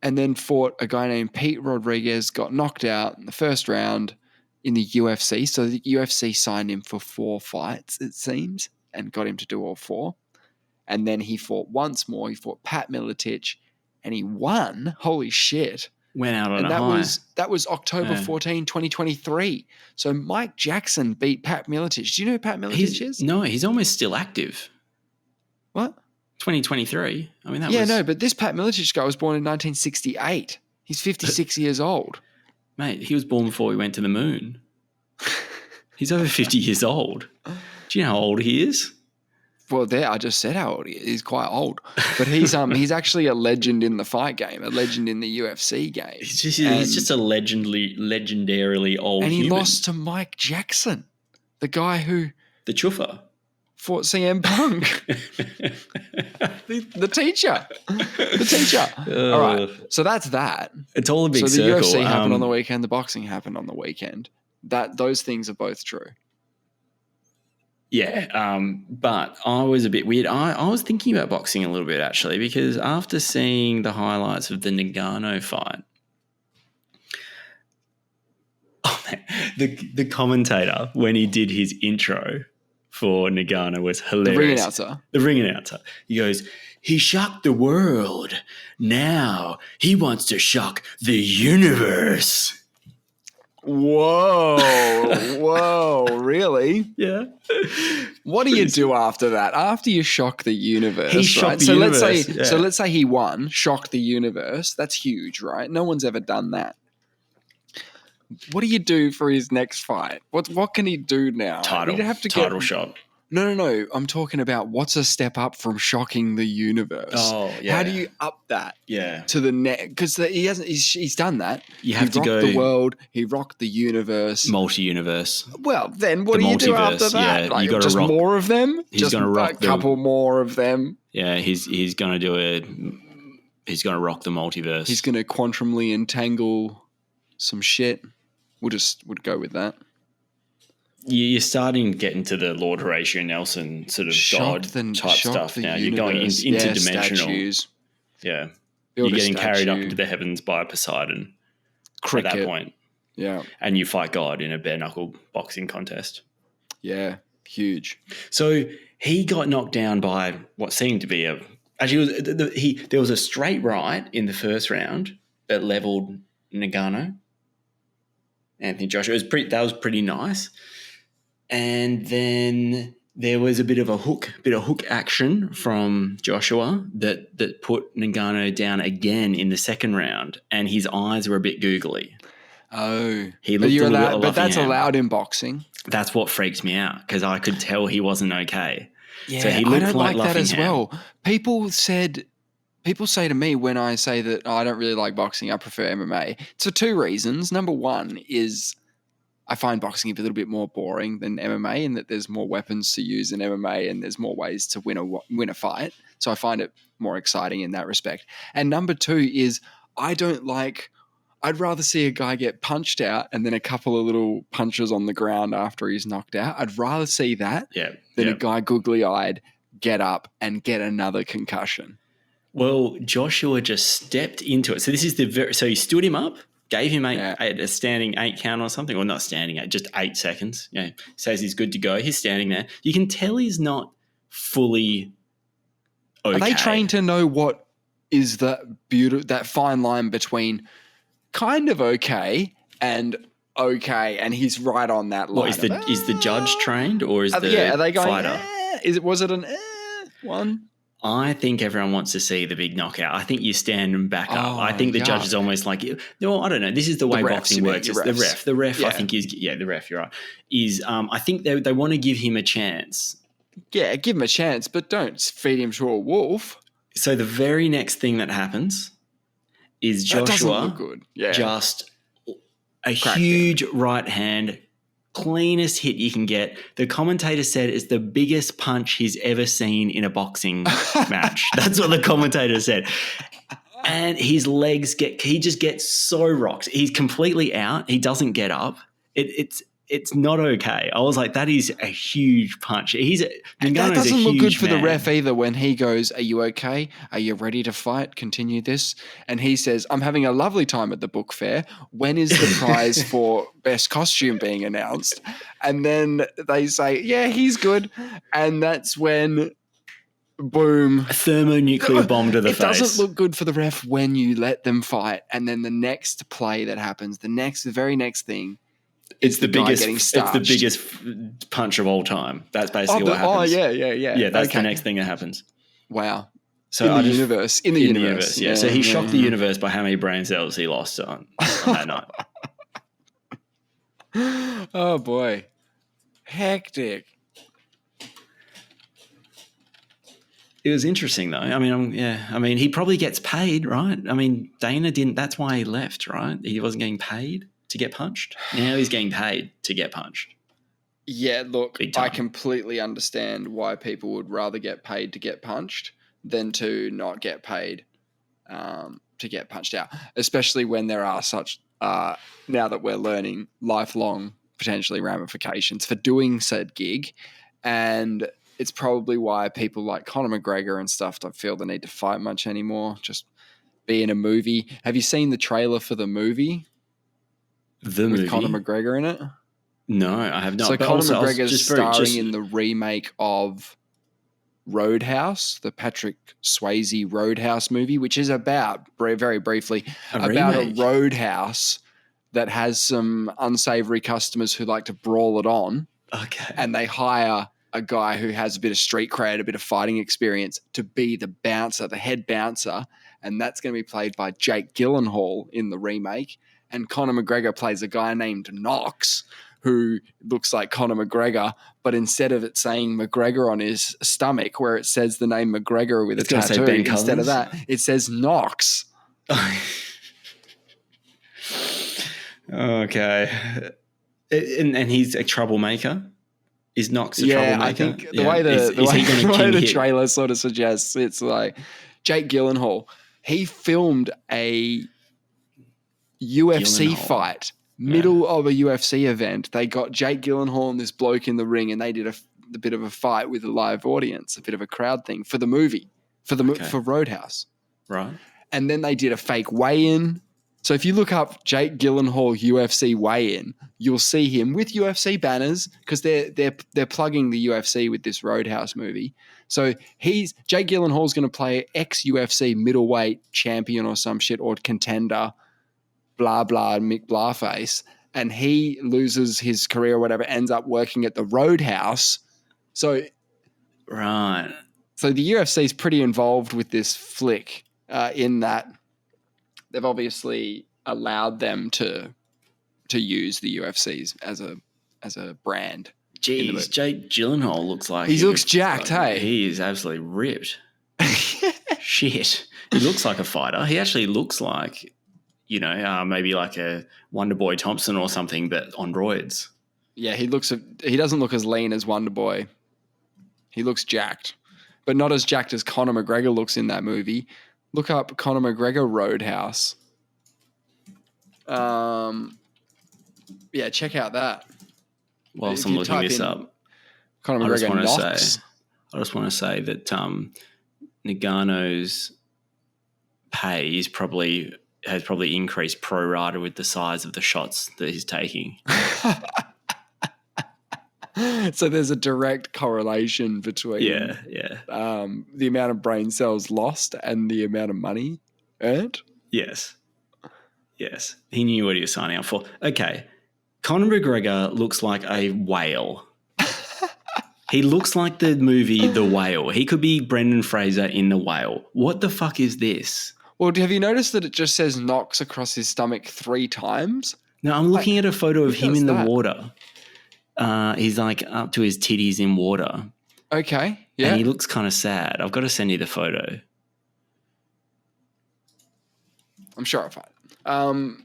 And then fought a guy named Pete Rodriguez, got knocked out in the first round in the UFC. So the UFC signed him for 4 fights, it seems, and got him to do all 4. And then he fought once more. He fought Pat Miletich, and he won. Holy shit. Went out on a high. That was October 14, 2023. So Mike Jackson beat Pat Miletich. Do you know who Pat Miletich is? No, he's almost still active. What? 2023. I mean, but this Pat Miletich guy was born in 1968. He's 56 years old. Mate, he was born before we went to the moon. He's over 50 years old. Do you know how old he is? Well, I just said how old he is. He's quite old. But he's actually a legend in the fight game, a legend in the UFC game. He's just a legendarily old and he human. lost to Mike Jackson, the guy who... The chuffer. Fought CM Punk. the teacher. All right. So that's that. It's all a big circle. So the UFC happened on the weekend. The boxing happened on the weekend. Those things are both true. Yeah. But I was a bit weird. I was thinking about boxing a little bit, actually, because after seeing the highlights of the Ngannou fight, the commentator, when he did his intro for Ngannou was hilarious. The ring announcer. He goes, he shocked the world. Now he wants to shock the universe. Whoa, really? Yeah. What do you do after that? After you shock the universe, he shocked the universe. So let's say he won, shocked the universe. That's huge, right? No one's ever done that. What do you do for his next fight? What can he do now? Title shot. No. I'm talking about what's a step up from shocking the universe. Oh, yeah. How do you up that? Yeah. To the next, because he hasn't. He's done that. You have to go. He rocked the world. He rocked the universe. Multi-universe. Well, then what do you do after that? Yeah, like, you got to just rock. More of them. He's going to rock a couple more of them. Yeah, he's going to do it. He's going to rock the multiverse. He's going to quantumly entangle some shit. We'll go with that. You're starting to get into the Lord Horatio Nelson sort of God-type stuff now. You're going interdimensional. Statues. Yeah. You're getting carried up into the heavens by Poseidon. Cricket. At that point. Yeah. And you fight God in a bare-knuckle boxing contest. Yeah. Huge. So he got knocked down by what seemed to be there was a straight right in the first round that leveled Ngannou. Anthony Joshua. That was pretty nice. And then there was a bit of hook action from Joshua that put Ngannou down again in the second round, and his eyes were a bit googly. Oh. He looked a little bit but that's allowed in boxing. That's what freaks me out, because I could tell he wasn't okay. Yeah, so he looked I don't like that as well. People say to me when I say that I don't really like boxing, I prefer MMA. It's for 2 reasons. Number one is I find boxing a little bit more boring than MMA, in that there's more weapons to use in MMA and there's more ways to win a fight. So I find it more exciting in that respect. And number 2 is I'd rather see a guy get punched out and then a couple of little punches on the ground after he's knocked out. I'd rather see that than a guy googly-eyed get up and get another concussion. Well, Joshua just stepped into it. So this is so he stood him up, gave him a standing 8 count or something, or not standing 8, just 8 seconds. Yeah, says he's good to go. He's standing there. You can tell he's not fully okay. Are they trained to know what is that fine line between kind of okay and okay, and he's right on that line. What is the judge trained or is are they going, fighter? Was it an one? I think everyone wants to see the big knockout. I think you stand and back up. I think the judge is almost like, no, I don't know. This is the way boxing works. It's the ref. Yeah. I think the ref. You're right. I think they want to give him a chance. Yeah, give him a chance, but don't feed him to a wolf. So the very next thing that happens is Joshua just a huge right hand, cleanest hit you can get. The commentator said it's the biggest punch he's ever seen in a boxing match. That's what the commentator said. And his legs he just gets so rocked. He's completely out. He doesn't get up. It's not okay. I was like, that is a huge punch. That doesn't look good for the ref either when he goes, are you okay? Are you ready to fight? Continue this. And he says, I'm having a lovely time at the book fair. When is the prize for best costume being announced? And then they say, yeah, he's good. And that's when, boom. A thermonuclear bomb to the face. It doesn't look good for the ref when you let them fight. And then the next play that happens, the very next thing, it's the biggest punch of all time. That's basically what happens. Oh, yeah. Yeah, that's the next thing that happens. Wow. So in the universe. Yeah. So he shocked the universe by how many brain cells he lost on that night. Oh, boy. Hectic. It was interesting, though. I mean, he probably gets paid, right? I mean, Dana didn't. That's why he left, right? He wasn't getting paid to get punched. Now he's getting paid to get punched. Yeah, look, I completely understand why people would rather get paid to get punched than to not get paid to get punched out, especially when there are such, now that we're learning, lifelong potentially ramifications for doing said gig. And it's probably why people like Conor McGregor and stuff don't feel the need to fight much anymore, just be in a movie. Have you seen the trailer for the movie? With Conor McGregor in it? No, I have not. So Conor McGregor's starring in the remake of Roadhouse, the Patrick Swayze Roadhouse movie, which is about, very briefly, a roadhouse that has some unsavory customers who like to brawl it on. Okay. And they hire a guy who has a bit of street cred, a bit of fighting experience to be the bouncer, the head bouncer. And that's going to be played by Jake Gyllenhaal in the remake. And Conor McGregor plays a guy named Knox who looks like Conor McGregor, but instead of it saying McGregor on his stomach where it says the name McGregor with a tattoo, instead of that, it says Knox. Okay. And he's a troublemaker? Is Knox a troublemaker? I think the way the trailer sort of suggests, it's like Jake Gyllenhaal, he filmed a UFC fight, middle of a UFC event. They got Jake Gyllenhaal and this bloke in the ring, and they did a bit of a fight with a live audience, a bit of a crowd thing for the movie, for Roadhouse. Right. And then they did a fake weigh-in. So if you look up Jake Gyllenhaal UFC weigh-in, you'll see him with UFC banners because they're plugging the UFC with this Roadhouse movie. So Jake Gyllenhaal's going to play ex-UFC middleweight champion or some shit, or contender, blah, blah, Mick Blahface, and he loses his career or whatever, ends up working at the Roadhouse. So the UFC is pretty involved with this flick in that they've obviously allowed them to use the UFCs as a brand. Jeez, Jake Gyllenhaal looks like he looks jacked, hey? He is absolutely ripped. Shit. He looks like a fighter. He actually looks like, maybe like a Wonder Boy Thompson or something, but on roids. Yeah, he doesn't look as lean as Wonder Boy. He looks jacked, but not as jacked as Conor McGregor looks in that movie. Look up Conor McGregor Roadhouse. Check out that. Whilst I'm looking this up, Conor McGregor Knox. I just want to say that Ngannou's pay has probably increased pro rata with the size of the shots that he's taking. So there's a direct correlation between the amount of brain cells lost and the amount of money earned. Yes. He knew what he was signing up for. Okay. Conor McGregor looks like a whale. He looks like the movie The Whale. He could be Brendan Fraser in The Whale. What the fuck is this? Well, have you noticed that it just says knocks across his stomach 3 times? No, I'm looking at a photo of him in the that? water. He's like up to his titties in water. Okay, yeah. And he looks kind of sad. I've got to send you the photo. I'm sure I'll find it.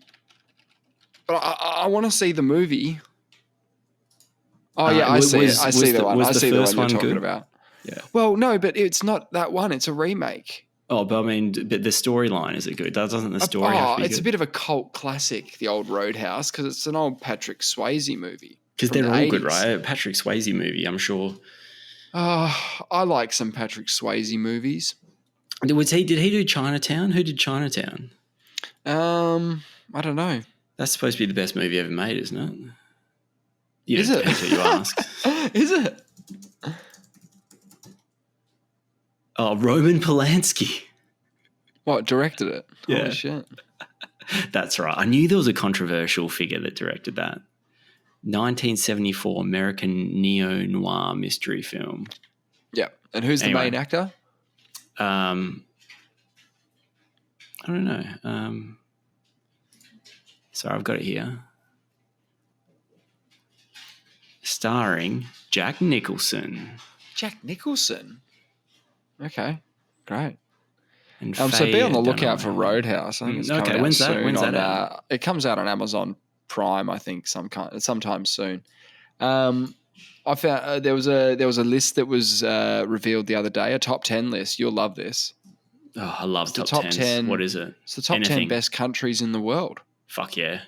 But I want to see the movie. Oh, yeah, I see it. I see the one. I see the one you're talking about. Yeah. Well, no, but it's not that one. It's a remake. Oh, but I mean, but the storyline, is it good? Doesn't the story have to be it's good? A bit of a cult classic, the old Roadhouse, because it's an old Patrick Swayze movie. Because they're all 80s. Good, right? Patrick Swayze movie, I'm sure. I like some Patrick Swayze movies. Did he do Chinatown? Who did Chinatown? I don't know. That's supposed to be the best movie ever made, isn't it? Is it? Depends who you ask. Is it? Oh, Roman Polanski. What, directed it? Yeah. Holy shit. That's right. I knew there was a controversial figure that directed that. 1974 American neo-noir mystery film. Yeah. And who's the main actor? I don't know. Sorry, I've got it here. Starring Jack Nicholson. Jack Nicholson? Okay, great. And so be on the lookout for Roadhouse. I think it's coming out when's soon. When's that out? It comes out on Amazon Prime, I think, sometime soon. I found there was a list that was revealed the other day, a top 10 list. You'll love this. Oh, I love top 10. What is it? It's the top 10 best countries in the world. Fuck yeah.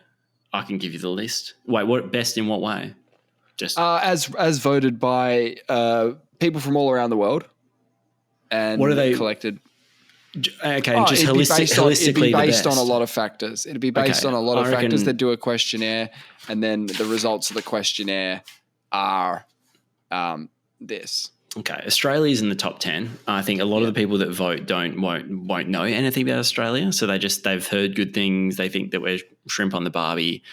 I can give you the list. Wait, what best in what way? Just as voted by people from all around the world. And what are they collected? Okay, and just holistically it'd be based the on best. a lot of factors. It'd be based on a lot of factors. They do a questionnaire, and then the results of the questionnaire are this. Okay, Australia's in the top 10. I think a lot of the people that vote won't know anything about Australia, so they've heard good things. They think that we're shrimp on the barbie,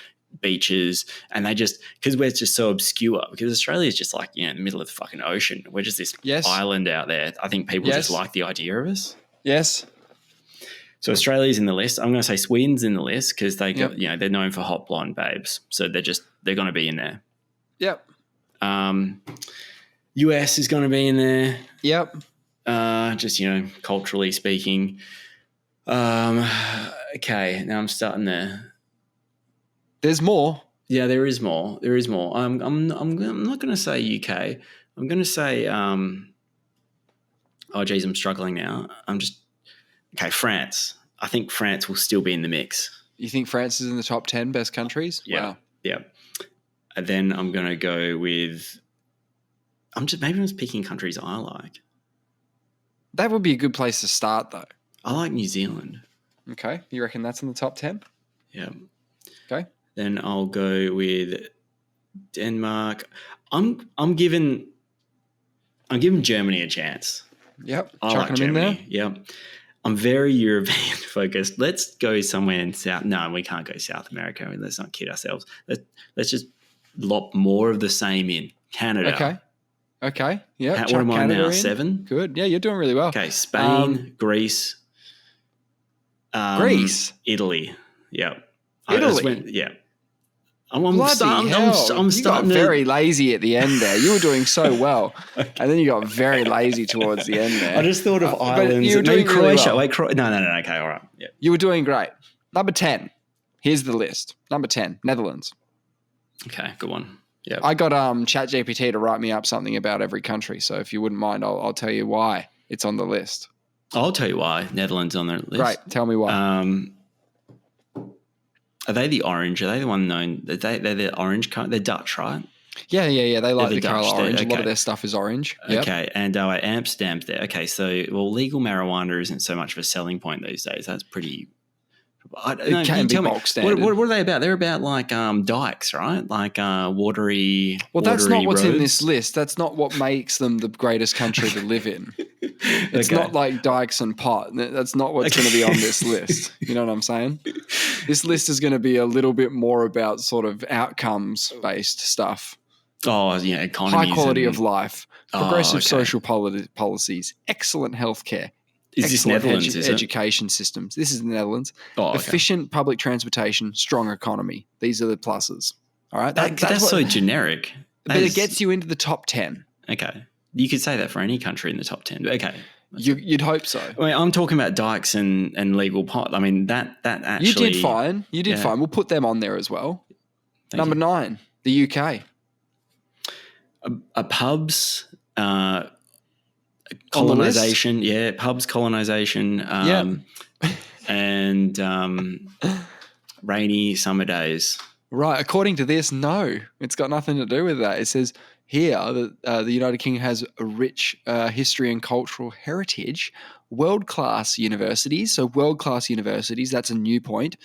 beaches, and because we're just so obscure, because Australia is just like, in the middle of the fucking ocean. We're just this island out there. I think people just like the idea of us. Yes. So Australia's in the list. I'm going to say Sweden's in the list because they got, they're known for hot blonde babes. So they're going to be in there. Yep. US is going to be in there. Yep. Just, culturally speaking. Okay. Now I'm starting there. There's more. Yeah, there is more. I'm not going to say UK. I'm going to say, oh geez, I'm struggling now. France. I think France will still be in the mix. You think France is in the top 10 best countries? Yeah. Wow. Yeah. And then I'm going to go with, I'm just picking countries I like. That would be a good place to start though. I like New Zealand. Okay. You reckon that's in the top 10? Yeah. Okay. Then I'll go with Denmark. I'm giving Germany a chance. Yep. I like Germany. Yep. I'm very European focused. Let's go somewhere in South. No, we can't go South America. Let's not kid ourselves. Let's just lop more of the same in. Canada. Okay. Yeah. What am I now? 7? Good. Yeah, you're doing really well. Okay. Spain, Greece. Greece. Italy. Yep. Italy. I'm starting very lazy at the end there. You were doing so well, okay. And then you got very lazy towards the end there. I just thought of islands. You were doing Croatia. really well. No. Okay, all right. Yeah. You were doing great. Number 10. Here's the list. Number 10, Netherlands. Okay, good one. Yeah. I got ChatGPT to write me up something about every country. So if you wouldn't mind, I'll tell you why it's on the list. I'll tell you why Netherlands on the list. Great. Tell me why. Are they the orange? Are they the one known? They're the orange color. They're Dutch, right? Yeah. They like the color orange. Okay. A lot of their stuff is orange. Okay, and Amsterdam's there. Okay, so legal marijuana isn't so much of a selling point these days. That's pretty It can be bog standard. What are they about? They're about like dikes, right? Like watery. Well, that's not what's roads. in this list. That's not what makes them the greatest country to live in. It's not like dikes and pot. That's not what's going to be on this list. You know what I'm saying? This list is going to be a little bit more about sort of outcomes-based stuff. Oh, yeah, economies. High quality of life, progressive social policies, excellent healthcare. Is this Netherlands, is it? Education systems. This is the Netherlands. Oh, okay. Efficient public transportation, strong economy. These are the pluses. All right? That's so generic. But it gets you into the top 10. Okay. You could say that for any country in the top 10. But okay. You'd hope so. I mean, I'm talking about dikes and legal pot. I mean, that actually... You did fine. You did fine. We'll put them on there as well. Number 9, the UK. Pubs... colonization, pubs, colonization, and rainy summer days. Right. According to this, no, it's got nothing to do with that. It says here that the United Kingdom has a rich history and cultural heritage, world-class universities. So world-class universities, that's a new point,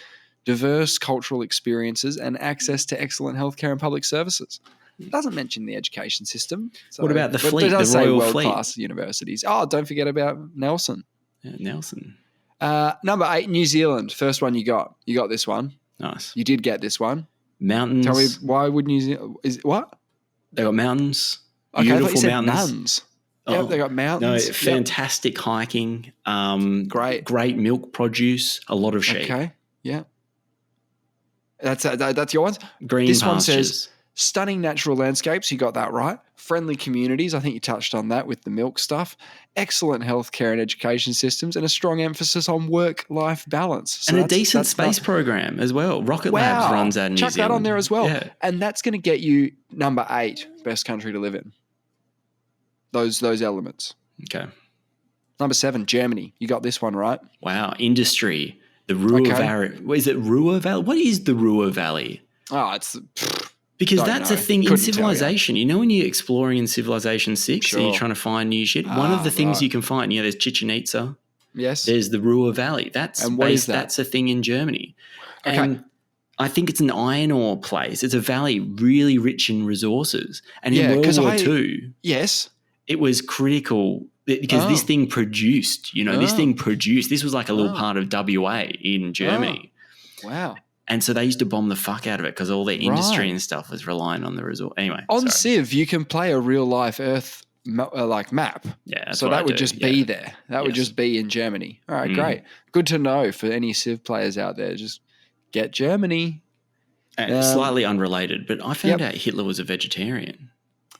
diverse cultural experiences, and access to excellent healthcare and public services. It doesn't mention the education system. So, what about the fleet, it does the say Royal world-class Fleet? Universities. Oh, don't forget about Nelson. Yeah, Nelson. Number 8, New Zealand. First one you got. You got this one. Nice. You did get this one. Mountains. Tell me, why would New Zealand... What? They got mountains. Okay, Beautiful mountains. Mountains. Yep, they got mountains. No, fantastic hiking. Great milk produce. A lot of sheep. Okay, yeah. That's your ones. Green this pastures. One says stunning natural landscapes. You got that right. Friendly communities. I think you touched on that with the milk stuff. Excellent healthcare and education systems, and a strong emphasis on work-life balance. So and a decent space program as well. Rocket Labs runs out in New Zealand. Chuck that on there as well. Yeah. And that's going to get you number 8, best country to live in. Those elements. Okay. Number 7, Germany. You got this one right. Wow. Industry. The Ruhr Valley. Is it Ruhr Valley? What is the Ruhr Valley? Oh, it's... Because that's a thing in Civilization. You know when you're exploring in Civilization 6 and you're trying to find new shit? One of the things you can find, there's Chichen Itza. Yes. There's the Ruhr Valley. And what is that? That's a thing in Germany. Okay. And I think it's an iron ore place. It's a valley really rich in resources. And in World War II, yes, it was critical because this thing produced, this was like a little part of WA in Germany. Oh. Wow. And so they used to bomb the fuck out of it because all their industry and stuff was relying on the resort. Anyway, on Civ, you can play a real life Earth map. Yeah, so that would just be there. That would just be in Germany. All right, great. Good to know for any Civ players out there. Just get Germany. Slightly unrelated, but I found out Hitler was a vegetarian.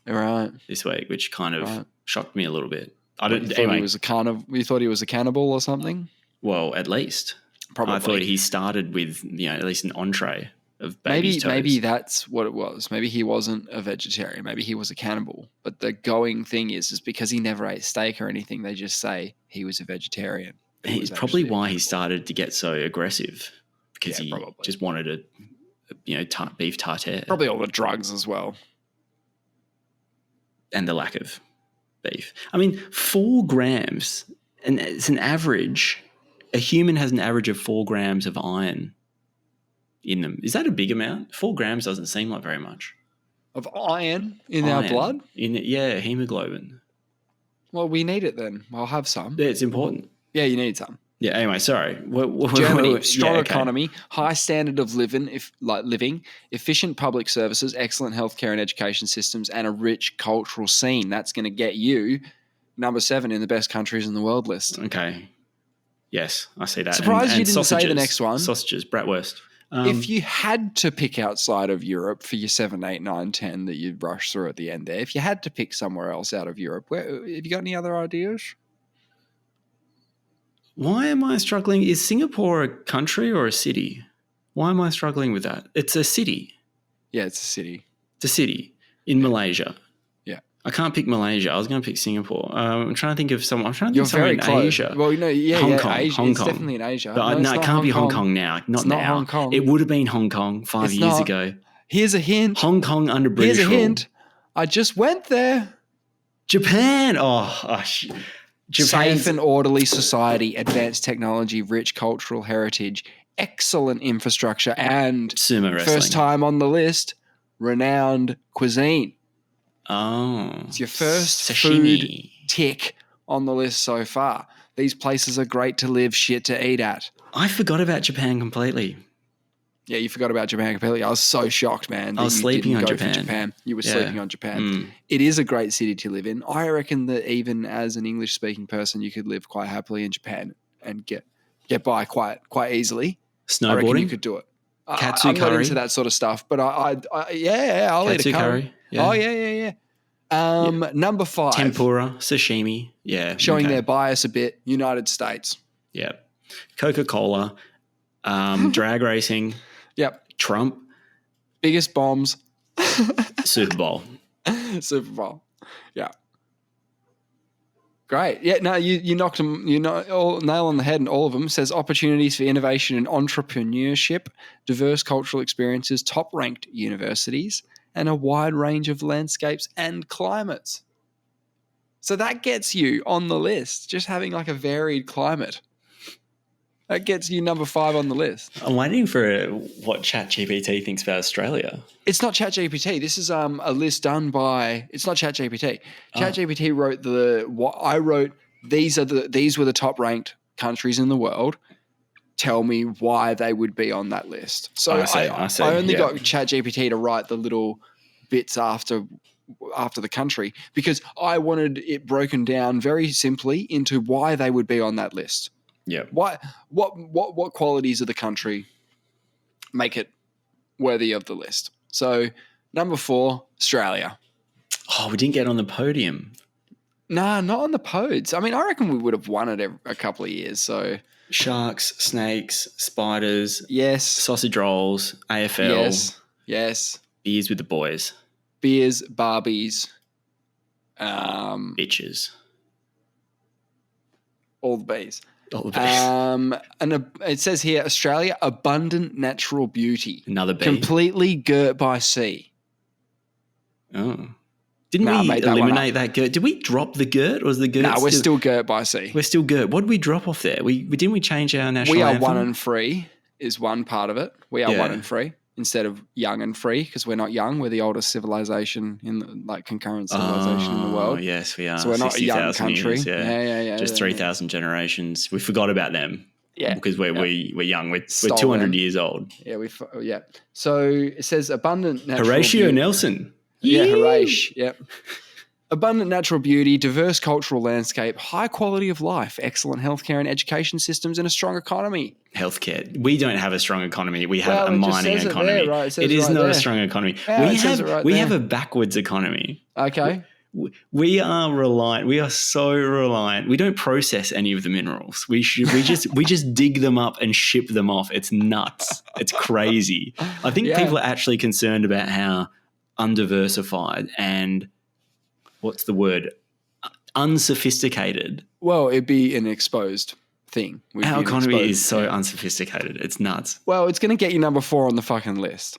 Right. This week, which kind of shocked me a little bit. You thought he was a cannibal or something? Well, at least. Probably. I thought he started with, at least an entree of baby's toes. Maybe that's what it was. Maybe he wasn't a vegetarian. Maybe he was a cannibal. But the going thing is because he never ate steak or anything, they just say he was a vegetarian. It's probably why he started to get so aggressive because he just wanted beef tartare. Probably all the drugs as well. And the lack of beef. I mean, 4 grams, and it's an average... A human has an average of 4 grams of iron in them. Is that a big amount? 4 grams doesn't seem like very much. Of iron in our blood? Hemoglobin. Well, we need it then. I'll have some. Yeah, it's important. Yeah, you need some. Yeah, anyway, sorry. Germany, strong economy, high standard of living, efficient public services, excellent healthcare and education systems, and a rich cultural scene. That's going to get you number 7 in the best countries in the world list. Okay. Yes, I see that. Surprised you didn't say the next one. Sausages, bratwurst. If you had to pick outside of Europe for your 7, 8, 9, 10 that you'd rush through at the end there, if you had to pick somewhere else out of Europe, have you got any other ideas? Why am I struggling? Is Singapore a country or a city? Why am I struggling with that? It's a city. Yeah, it's a city. It's a city in Malaysia. I can't pick Malaysia. I was going to pick Singapore. I'm trying to think of someone. I'm trying to think of someone in Asia. Well, Hong Kong. Asia. Hong it's Kong. definitely in Asia. But no, it can't be Hong Kong now. Not Hong Kong. It would have been Hong Kong 5 years ago. Here's a hint. Hong Kong under British rule. Here's a hint. I just went there. Japan. Safe and orderly society, advanced technology, rich cultural heritage, excellent infrastructure, and Sumo wrestling. first time on the list, renowned cuisine. Oh. It's your first sashimi. food tick on the list so far. These places are great to live, shit to eat at. I forgot about Japan completely. Yeah, you forgot about Japan completely. I was so shocked, man. I was sleeping on Japan. For Japan. You were sleeping on Japan. Mm. It is a great city to live in. I reckon that even as an English-speaking person, you could live quite happily in Japan and get by quite easily. Snowboarding? I reckon you could do it. Katsu I'm curry? not into that sort of stuff, but I'll eat Katsu a curry. Yeah. Oh, yeah. Number 5. Tempura, sashimi. Yeah. Showing their bias a bit. United States. Yeah. Coca-Cola, drag racing, Yep. Trump, Biggest bombs. Super Bowl. Super Bowl. Yeah. Great. Yeah, no, you knocked them, all nail on the head, and all of them. Says opportunities for innovation and entrepreneurship, diverse cultural experiences, top-ranked universities, and a wide range of landscapes and climates. So that gets you on the list, just having like a varied climate. That gets you number 5 on the list. I'm waiting for what ChatGPT thinks about Australia. It's not ChatGPT. This is a list done by. It's not ChatGPT. ChatGPT wrote these were the top ranked countries in the world. Tell me why they would be on that list. So I only got ChatGPT to write the little bits after the country because I wanted it broken down very simply into why they would be on that list. Yeah. What qualities of the country make it worthy of the list? So, number 4, Australia. Oh, we didn't get on the podium. Nah, not on the pods. I mean, I reckon we would have won it a couple of years. So, sharks, snakes, spiders. Yes. Sausage rolls, AFL. Yes. Beers with the boys. Beers, Barbies. Bitches. All the bees. And it says here, Australia, abundant natural beauty. Another bee. Completely girt by sea. Oh. Didn't we eliminate that girt? Did we drop the girt, or was the girt? No, we're still girt by sea. We're still girt. What did we drop off there? Didn't we change our national anthem? We are 1 and free is one part of it. We are 1 and free instead of young and free because we're not young. We're the oldest civilization concurrent civilization in the world. Yes, we are. So we're not a young country. Years, yeah. Just 3,000 generations. We forgot about them. Yeah, because we're young. We're 200 years old. Yeah, So it says abundant natural Horatio beauty. Nelson. Yeah, Horatio. Yep. Abundant natural beauty, diverse cultural landscape, high quality of life, excellent healthcare and education systems, and a strong economy. Healthcare. We don't have a strong economy. We have a mining economy. There, right? It is not a strong economy. Yeah, we have a backwards economy. Okay. We are reliant. We are so reliant. We don't process any of the minerals. We just dig them up and ship them off. It's nuts. It's crazy. I think people are actually concerned about how undiversified and what's the word? Unsophisticated. Well, it'd be an exposed thing. Our economy is so unsophisticated. It's nuts. Well, it's going to get you number 4 on the fucking list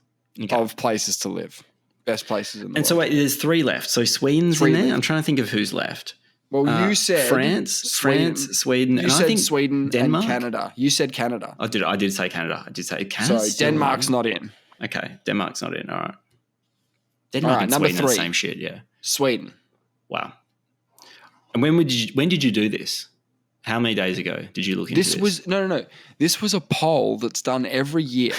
of places to live. Best places in the world. And so wait, there's 3 left. So Sweden's in there? I'm trying to think of who's left. Well, you said France, Sweden. You said Sweden Denmark? and Canada. You said Canada. I did say Canada. I did say Canada. So Denmark's not in. Okay, Denmark's not in. All right. Denmark and number Sweden 3. are the same shit, yeah. Sweden. Wow. And when did you do this? How many days ago did you look into this? No. This was a poll that's done every year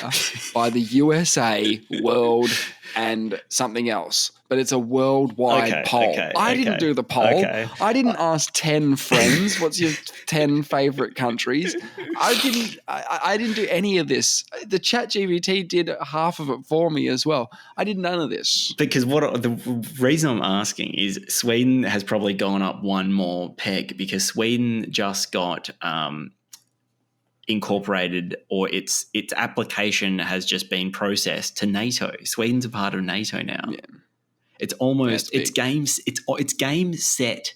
by the USA, World, and something else. But it's a worldwide poll. I didn't do the poll. I didn't ask 10 friends, what's your 10 favorite countries? I didn't do any of this. The ChatGPT did half of it for me as well. I did none of this. Because the reason I'm asking is Sweden has probably gone up one more peg because Sweden just got incorporated, or its application has just been processed to NATO. Sweden's a part of NATO now. Yeah. It's almost it's game set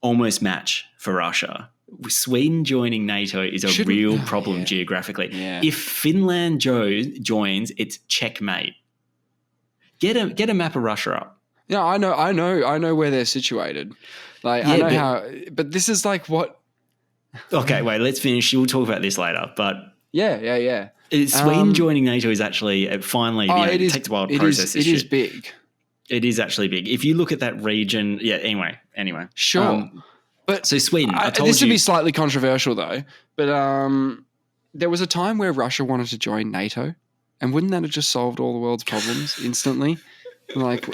almost match for Russia. Sweden joining NATO is a real problem geographically. Yeah. If Finland joins, it's checkmate. Get a map of Russia up. Yeah, I know where they're situated. I know but this is like what. Okay, wait. Let's finish. We'll talk about this later. But Yeah. Sweden joining NATO is actually finally. It takes a while to process this shit. It is big. It is actually big. If you look at that region, anyway. Sure. But so Sweden, I told this you. would be slightly controversial though, but there was a time where Russia wanted to join NATO, and wouldn't that have just solved all the world's problems instantly? Like,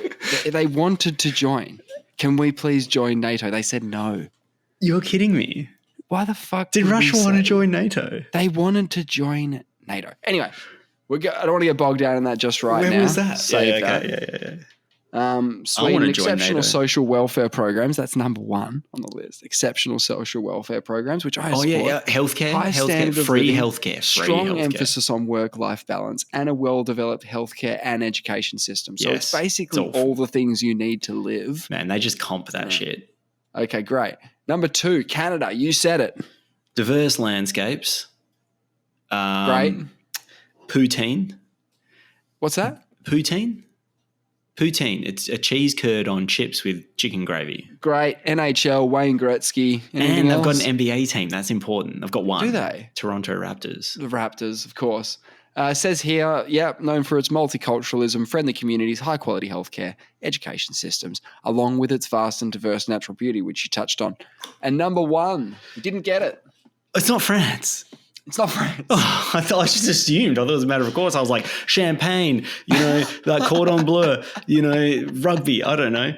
they wanted to join. Can we please join NATO? They said no. You're kidding me. Why the fuck did Russia want to join NATO? They wanted to join NATO. Anyway, I don't want to get bogged down in that just right now. Where was that? Save that. Yeah. Sweden, exceptional social welfare programs. That's number one on the list. Exceptional social welfare programs, which I support. Healthcare, free healthcare. Strong emphasis on work-life balance and a well-developed healthcare and education system. So it's basically all the things you need to live. Man, they just comp that shit. Okay, great. Number 2, Canada. You said it. Diverse landscapes. Great. Poutine. What's that? Poutine. It's a cheese curd on chips with chicken gravy. Great. NHL, Wayne Gretzky. And they've got an NBA team. That's important. They've got one. Do they? Toronto Raptors. The Raptors, of course. Says here, known for its multiculturalism, friendly communities, high-quality healthcare, education systems, along with its vast and diverse natural beauty, which you touched on. And number 1, you didn't get it. It's not France. It's not France. Oh, I just assumed. I thought it was a matter of course. I was like, champagne, like cordon bleu, rugby. I don't know.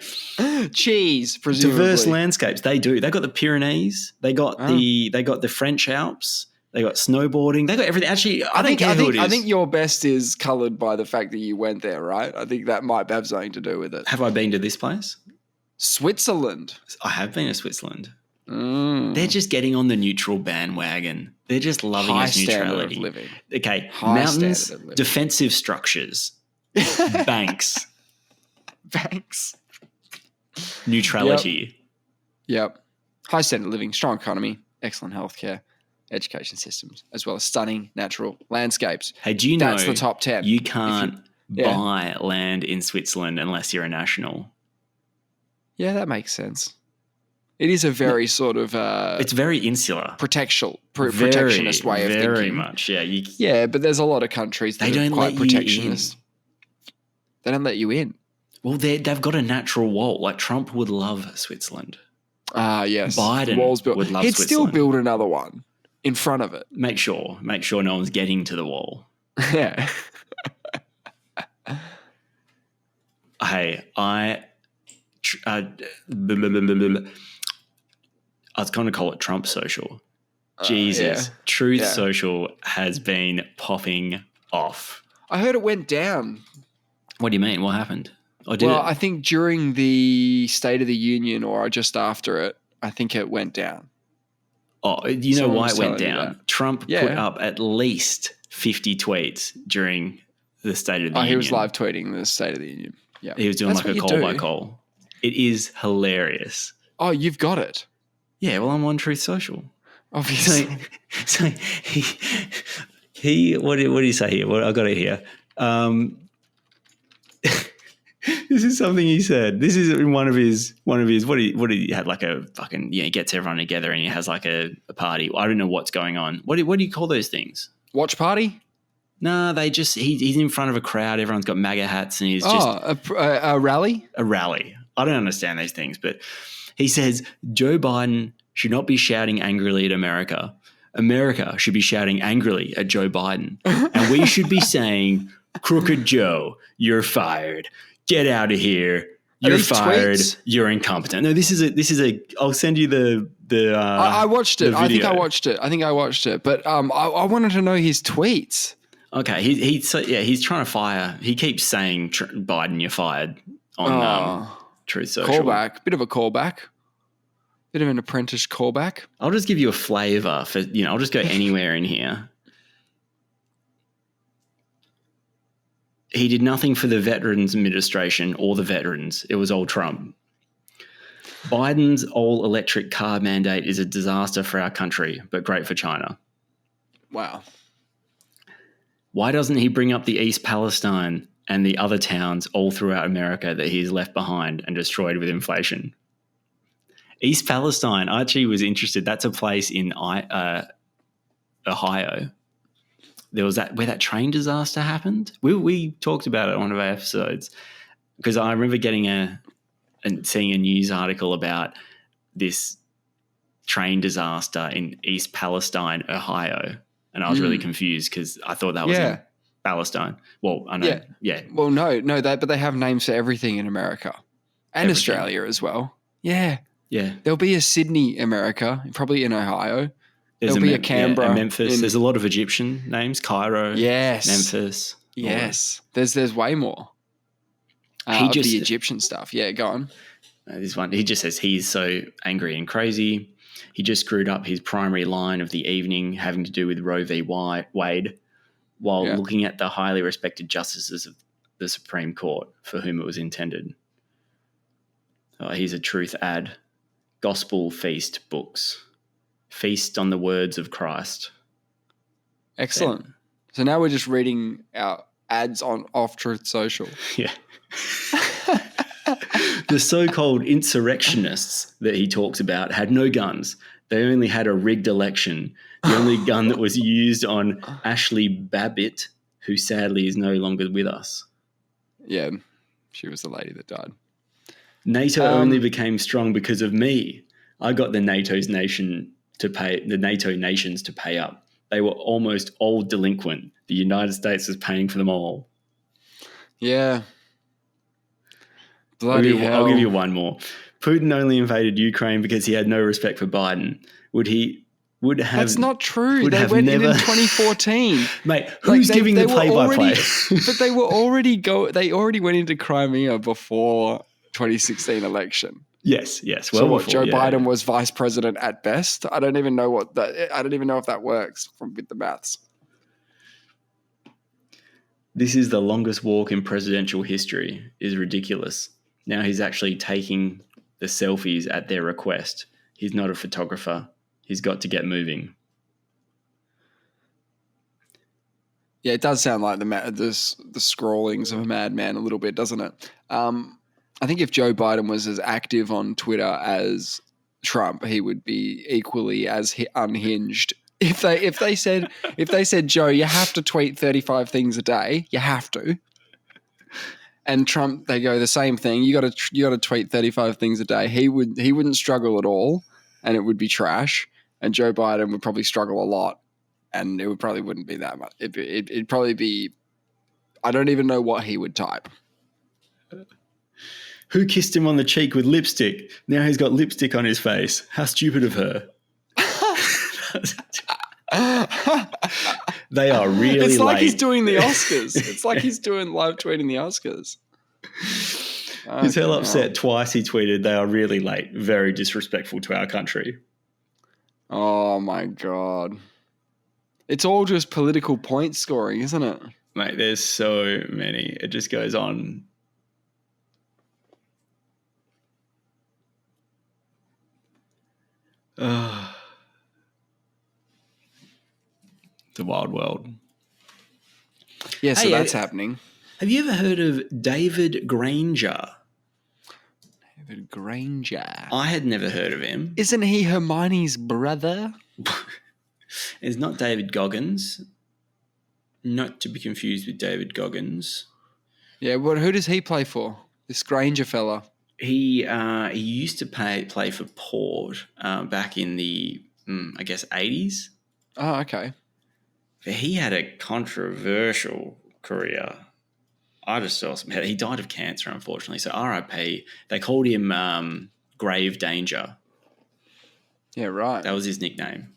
Cheese, presumably. Diverse landscapes. They do. They got the Pyrenees. They got the French Alps. They got snowboarding. They got everything. Actually, I think your best is coloured by the fact that you went there, right? I think that might have something to do with it. Have I been to this place? Switzerland. I have been to Switzerland. They're just getting on the neutral bandwagon. They're just loving its neutrality. Of living. Okay, mountains, defensive structures, banks, neutrality. Yep. High standard of living, strong economy, excellent healthcare, education systems, as well as stunning natural landscapes. Hey, do you know that's the top 10? You can't buy land in Switzerland unless you're a national. Yeah, that makes sense. It is a very sort of it's very insular, protectionist way of thinking. Very much, yeah. But there's a lot of countries that are quite protectionist. They don't let you in. Well, they've got a natural wall. Like Trump would love Switzerland. Yes. Biden would love He'd Switzerland. still build another one in front of it. Make sure no one's getting to the wall. Yeah. Hey, I was going to call it Trump social. Jesus. Yeah. Truth Social has been popping off. I heard it went down. What do you mean? What happened? I think during the State of the Union or just after it, I think it went down. Oh, you know why it went down? Trump put up at least 50 tweets during the State of the Union. He was live tweeting the State of the Union. Yeah. He was doing like a call by call. It is hilarious. Oh, you've got it. Yeah, well, I'm on Truth Social. Obviously. So he what do you say here? Well, I got it here. This is something he said. This is in one of his. What he had like a fucking he gets everyone together and he has like a party. I don't know what's going on. What do you call those things? Watch party? No, they just he's in front of a crowd. Everyone's got MAGA hats and he's just a rally. A rally. I don't understand these things, but he says Joe Biden should not be shouting angrily at America. America should be shouting angrily at Joe Biden, and we should be saying, "Crooked Joe, you're fired. Get out of here. You're fired. Tweets? You're incompetent." No, this is a. I'll send you the. I watched it. I think I watched it. But I wanted to know his tweets. Okay, he's trying to fire. He keeps saying Biden, you're fired on Truth Social. Callback, bit of a callback, bit of an apprentice callback. I'll just give you a flavor for I'll just go anywhere in here. He did nothing for the Veterans Administration or the veterans. It was all Trump. Biden's all-electric car mandate is a disaster for our country, but great for China. Wow. Why doesn't he bring up the East Palestine and the other towns all throughout America that he's left behind and destroyed with inflation? East Palestine, I actually was interested. That's a place in Ohio. there was that where that train disaster happened. We talked about it on one of our episodes because I remember getting and seeing a news article about this train disaster in East Palestine, Ohio, and I was really confused because I thought that was in Palestine. Well, I know, yeah. Well, no, but they have names for everything in America and Everything. Australia as well. Yeah. Yeah. There'll be a Sydney, America, probably in Ohio. There's There'll be a Canberra. a Memphis. There's a lot of Egyptian names. Cairo. Yes. Memphis. Yes. There's way more. Of the Egyptian stuff. Yeah, go on. This one, he just says he's so angry and crazy. He just screwed up his primary line of the evening having to do with Roe v. Wade while looking at the highly respected justices of the Supreme Court for whom it was intended. Here's a truth ad. Gospel Feast books. Feast on the words of Christ. Excellent. So now we're just reading our ads off Truth Social. Yeah. The so-called insurrectionists that he talks about had no guns. They only had a rigged election. The only gun that was used on Ashley Babbitt, who sadly is no longer with us. Yeah, she was the lady that died. NATO only became strong because of me. I got the NATO nations to pay up. They were almost all delinquent. The United States was paying for them all. Yeah. Bloody hell. I'll give you one more. Putin only invaded Ukraine because he had no respect for Biden. That's not true. They went in 2014. Mate, who's giving the play-by-play? But they already went into Crimea before 2016 election. Yes. Well, so what? Joe Biden was vice president at best. I don't even know if that works with the maths. This is the longest walk in presidential history. Is ridiculous. Now he's actually taking the selfies at their request. He's not a photographer. He's got to get moving. Yeah, it does sound like the scrawlings of a madman a little bit, doesn't it? I think if Joe Biden was as active on Twitter as Trump, he would be equally as unhinged. If they said, Joe, you have to tweet 35 things a day, you have to. And Trump, they go the same thing. You got to tweet 35 things a day. He wouldn't struggle at all, and it would be trash. And Joe Biden would probably struggle a lot, and it probably wouldn't be that much. It'd probably be. I don't even know what he would type. Who kissed him on the cheek with lipstick? Now he's got lipstick on his face. How stupid of her. They are really late. It's like he's doing the Oscars. It's like he's doing live tweeting the Oscars. He's hell upset twice he tweeted, they are really late. Very disrespectful to our country. Oh, my God. It's all just political point scoring, isn't it? Mate, there's so many. It just goes on. The wild world. Yeah, so that's happening. Have you ever heard of David Granger? David Granger. I had never heard of him. Isn't he Hermione's brother? It's not David Goggins. Not to be confused with David Goggins. Yeah, well, who does he play for? This Granger fella. He used to play for Port back in the, I guess, 80s. Oh, okay. But he had a controversial career. I just saw some. He died of cancer, unfortunately. So R.I.P. They called him Grave Danger. Yeah, right. That was his nickname.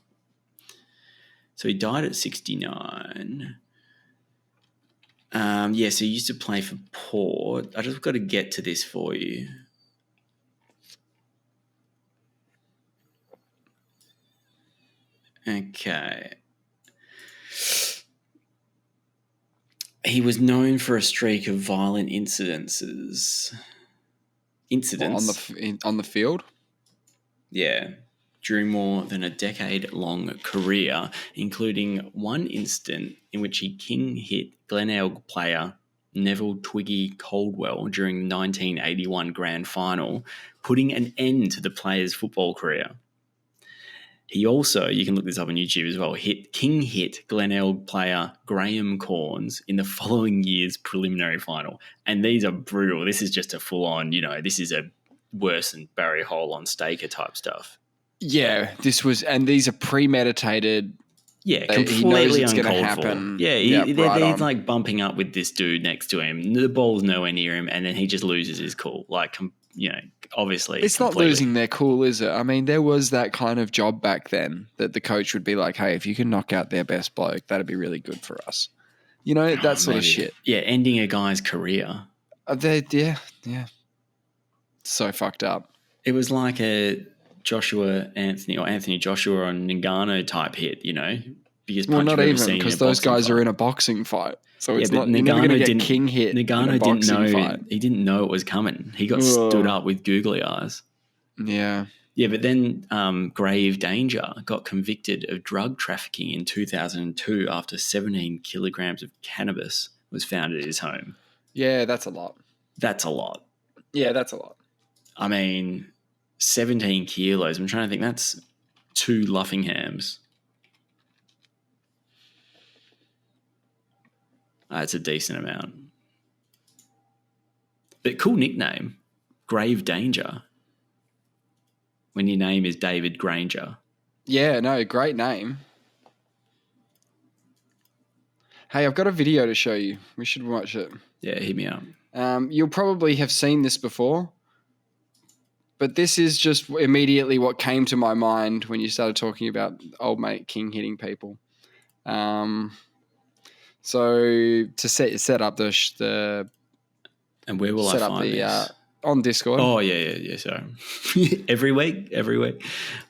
So he died at 69. So he used to play for Port. I just got to get to this for you. Okay. He was known for a streak of violent incidents. On the field? Yeah. During more than a decade-long career, including one incident in which he king-hit Glenelg player Neville Twiggy Caldwell during the 1981 Grand Final, putting an end to the player's football career. He also, you can look this up on YouTube as well, hit Glenelg player Graham Corns in the following year's preliminary final. And these are brutal. This is just a full-on, this is a worse than Barry Hole on Staker type stuff. Yeah, these are premeditated. Yeah, He knows completely it's going to uncalled happen. for. Yeah, right he's like bumping up with this dude next to him. The ball's nowhere near him, and then he just loses his cool. Like, obviously. It's not losing their cool, is it? I mean, there was that kind of job back then that the coach would be like, hey, if you can knock out their best bloke, that'd be really good for us. That sort of shit. Yeah, ending a guy's career. Yeah. So fucked up. It was like a Joshua Anthony or Anthony Joshua or Ngannou type hit, because not even, because those guys are in a boxing fight. So it's not, you're never going to get king hit. Ngannou didn't know fight. He didn't know it was coming. He got stood up with googly eyes. Yeah. Yeah, but then Grave Danger got convicted of drug trafficking in 2002 after 17 kilograms of cannabis was found at his home. Yeah, that's a lot. That's a lot. Yeah, that's a lot. I mean, 17 kilos. I'm trying to think. That's 2 Luffinghams. That's a decent amount. But cool nickname, Grave Danger, when your name is David Granger. Yeah, no, great name. Hey, I've got a video to show you. We should watch it. Yeah, hit me up. You'll probably have seen this before, but this is just immediately what came to my mind when you started talking about old mate King hitting people. So to set up the and where will I find this? On Discord. Oh yeah. Sorry. every week.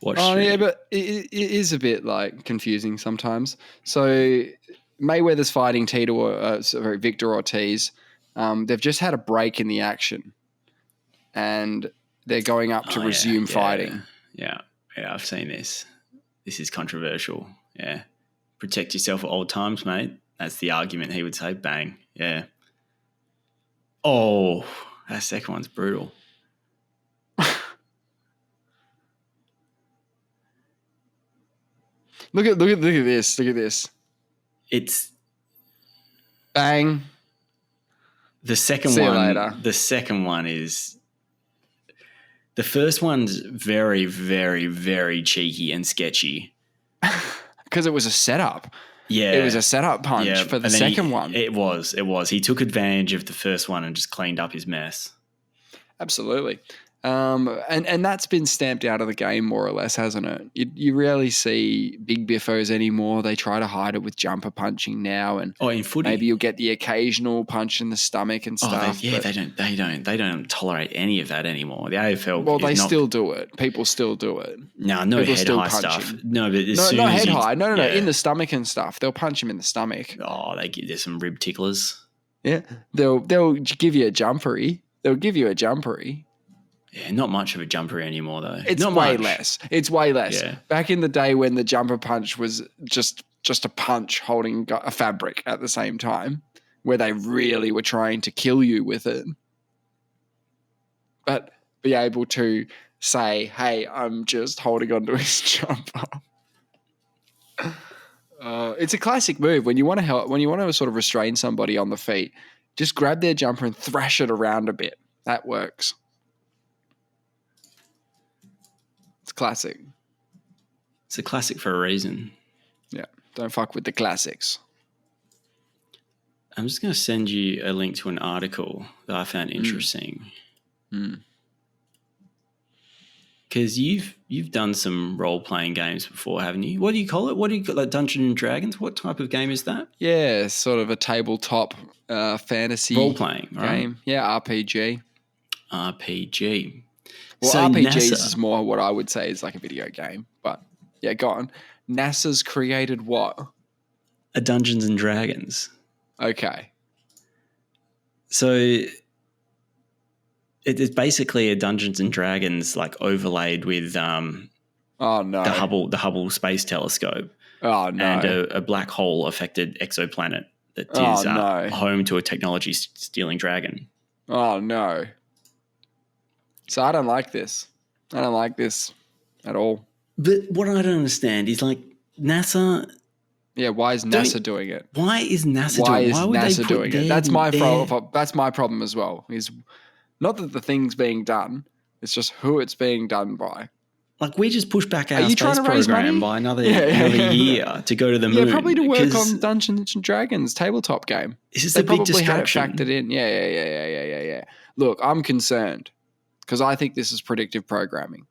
Watch. Oh yeah, but it is a bit like confusing sometimes. So Mayweather's fighting Victor Ortiz. They've just had a break in the action, and they're going up to resume fighting. Yeah, I've seen this. This is controversial. Yeah, protect yourself at all times, mate. That's the argument he would say. Bang. Yeah. Oh, that second one's brutal. Look at this. Look at this. It's bang. The second See one. You later. The second one is. The first one's very, very, very cheeky and sketchy. Because it was a setup. Yeah. It was a setup punch for the second one. It was. He took advantage of the first one and just cleaned up his mess. Absolutely. And that's been stamped out of the game more or less, hasn't it? You rarely see big biffos anymore. They try to hide it with jumper punching now, and in footy, maybe you'll get the occasional punch in the stomach and stuff. They don't tolerate any of that anymore. The AFL. Well, they still do it. People still do it. No head high stuff. No, but not head high. No. In the stomach and stuff. They'll punch him in the stomach. Oh, there's some rib ticklers. Yeah, they'll give you a jumpery. Yeah, not much of a jumper anymore though. It's way less. Yeah. Back in the day when the jumper punch was just a punch holding a fabric at the same time, where they really were trying to kill you with it. But be able to say, "Hey, I'm just holding onto his jumper." It's a classic move when you want to sort of restrain somebody on the feet. Just grab their jumper and thrash it around a bit. That works. It's classic. It's a classic for a reason. Yeah. Don't fuck with the classics. I'm just going to send you a link to an article that I found interesting. Because you've done some role-playing games before, haven't you? What do you call it? Like Dungeons and Dragons? What type of game is that? Yeah, sort of a tabletop fantasy role-playing game. Right? Yeah, RPG. Well, So RPGs NASA, is more what I would say is like a video game. But yeah, go on. NASA's created what? A Dungeons and Dragons. Okay. So it's basically a Dungeons and Dragons like overlaid with the Hubble Space Telescope. Oh no. And a black hole affected exoplanet that is home to a technology stealing dragon. Oh no. So I don't like this. I don't like this at all. But what I don't understand is like NASA. Yeah, why is NASA doing it? Why is NASA doing it? Why would NASA they put doing it? That's my problem as well. Is not that the thing's being done; it's just who it's being done by. Like we just pushed back our space program by another year to go to the moon. Yeah, probably to work on Dungeons and Dragons tabletop game. It's just a big distraction. Had it factored in. Yeah. Look, I'm concerned because I think this is predictive programming.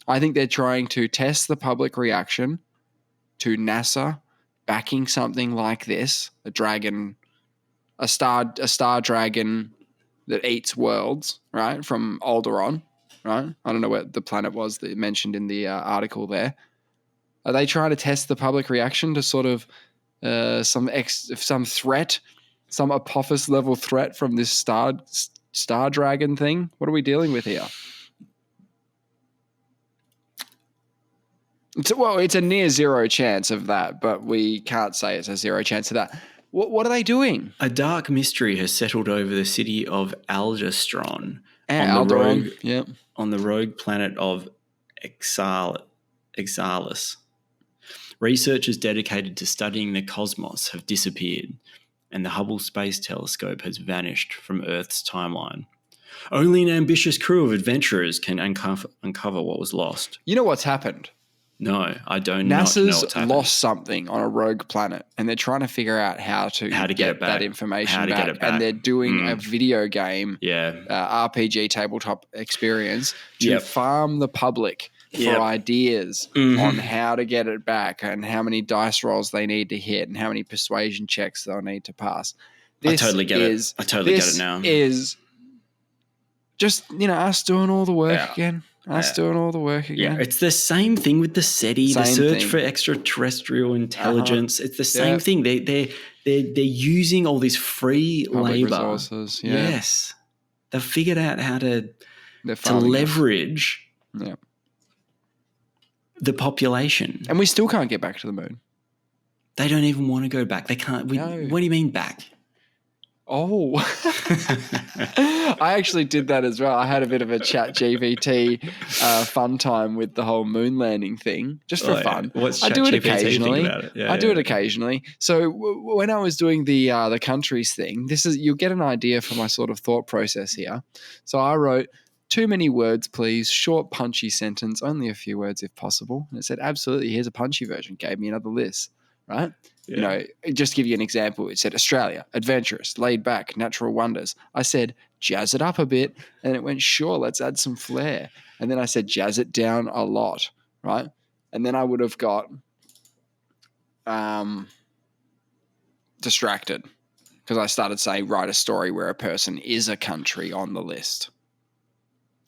I think they're trying to test the public reaction to NASA backing something like this, a star dragon that eats worlds, right, from Alderaan, right? I don't know what the planet was that mentioned in the article there. Are they trying to test the public reaction to sort of some threat, some Apophis level threat from this star dragon thing? What are we dealing with here? It's a near zero chance of that, but we can't say it's a zero chance of that. What are they doing? A dark mystery has settled over the city of Algerstron on the rogue planet of Exalis. Researchers dedicated to studying the cosmos have disappeared, and the Hubble Space Telescope has vanished from Earth's timeline. Only an ambitious crew of adventurers can uncover what was lost. You know what's happened? No, I don't NASA's know what's happened. Lost something on a rogue planet, and they're trying to figure out how to get that information back. And they're doing a video game, RPG tabletop experience to farm the public for ideas on how to get it back and how many dice rolls they need to hit and how many persuasion checks they'll need to pass. I totally get it. I totally get it now. Is just, us doing all the work again. Doing all the work again. Yeah, it's the same thing with the SETI, the search for extraterrestrial intelligence. It's the same thing. They're using all this free labor resources. Yeah. Yes, they've figured out how to leverage the population, and we still can't get back to the moon. They don't even want to go back. They can't. What do you mean back? Oh, I actually did that as well. I had a bit of a chat GPT fun time with the whole moon landing thing, just for fun. What's I do it occasionally. I do it occasionally. So when I was doing the countries thing, you'll get an idea for my sort of thought process here. So I wrote, "Too many words, please. Short, punchy sentence. Only a few words if possible." And it said, "Absolutely. Here's a punchy version." Gave me another list, right? Yeah. Just to give you an example, it said Australia, adventurous, laid back, natural wonders. I said, jazz it up a bit. And it went, sure, let's add some flair. And then I said, jazz it down a lot, right? And then I would have got distracted because I started saying, write a story where a person is a country on the list.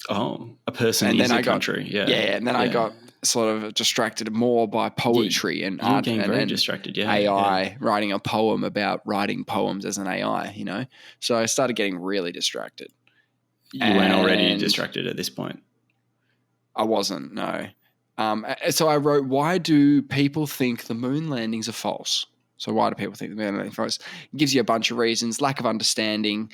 Oh, a person is a country. Yeah. And then I got sort of distracted more by poetry and art and very distracted. AI writing a poem about writing poems as an AI, So I started getting really distracted. You weren't already distracted at this point? I wasn't, no. So I wrote, why do people think the moon landings are false? So why do people think the moon landings are false? It gives you a bunch of reasons: lack of understanding,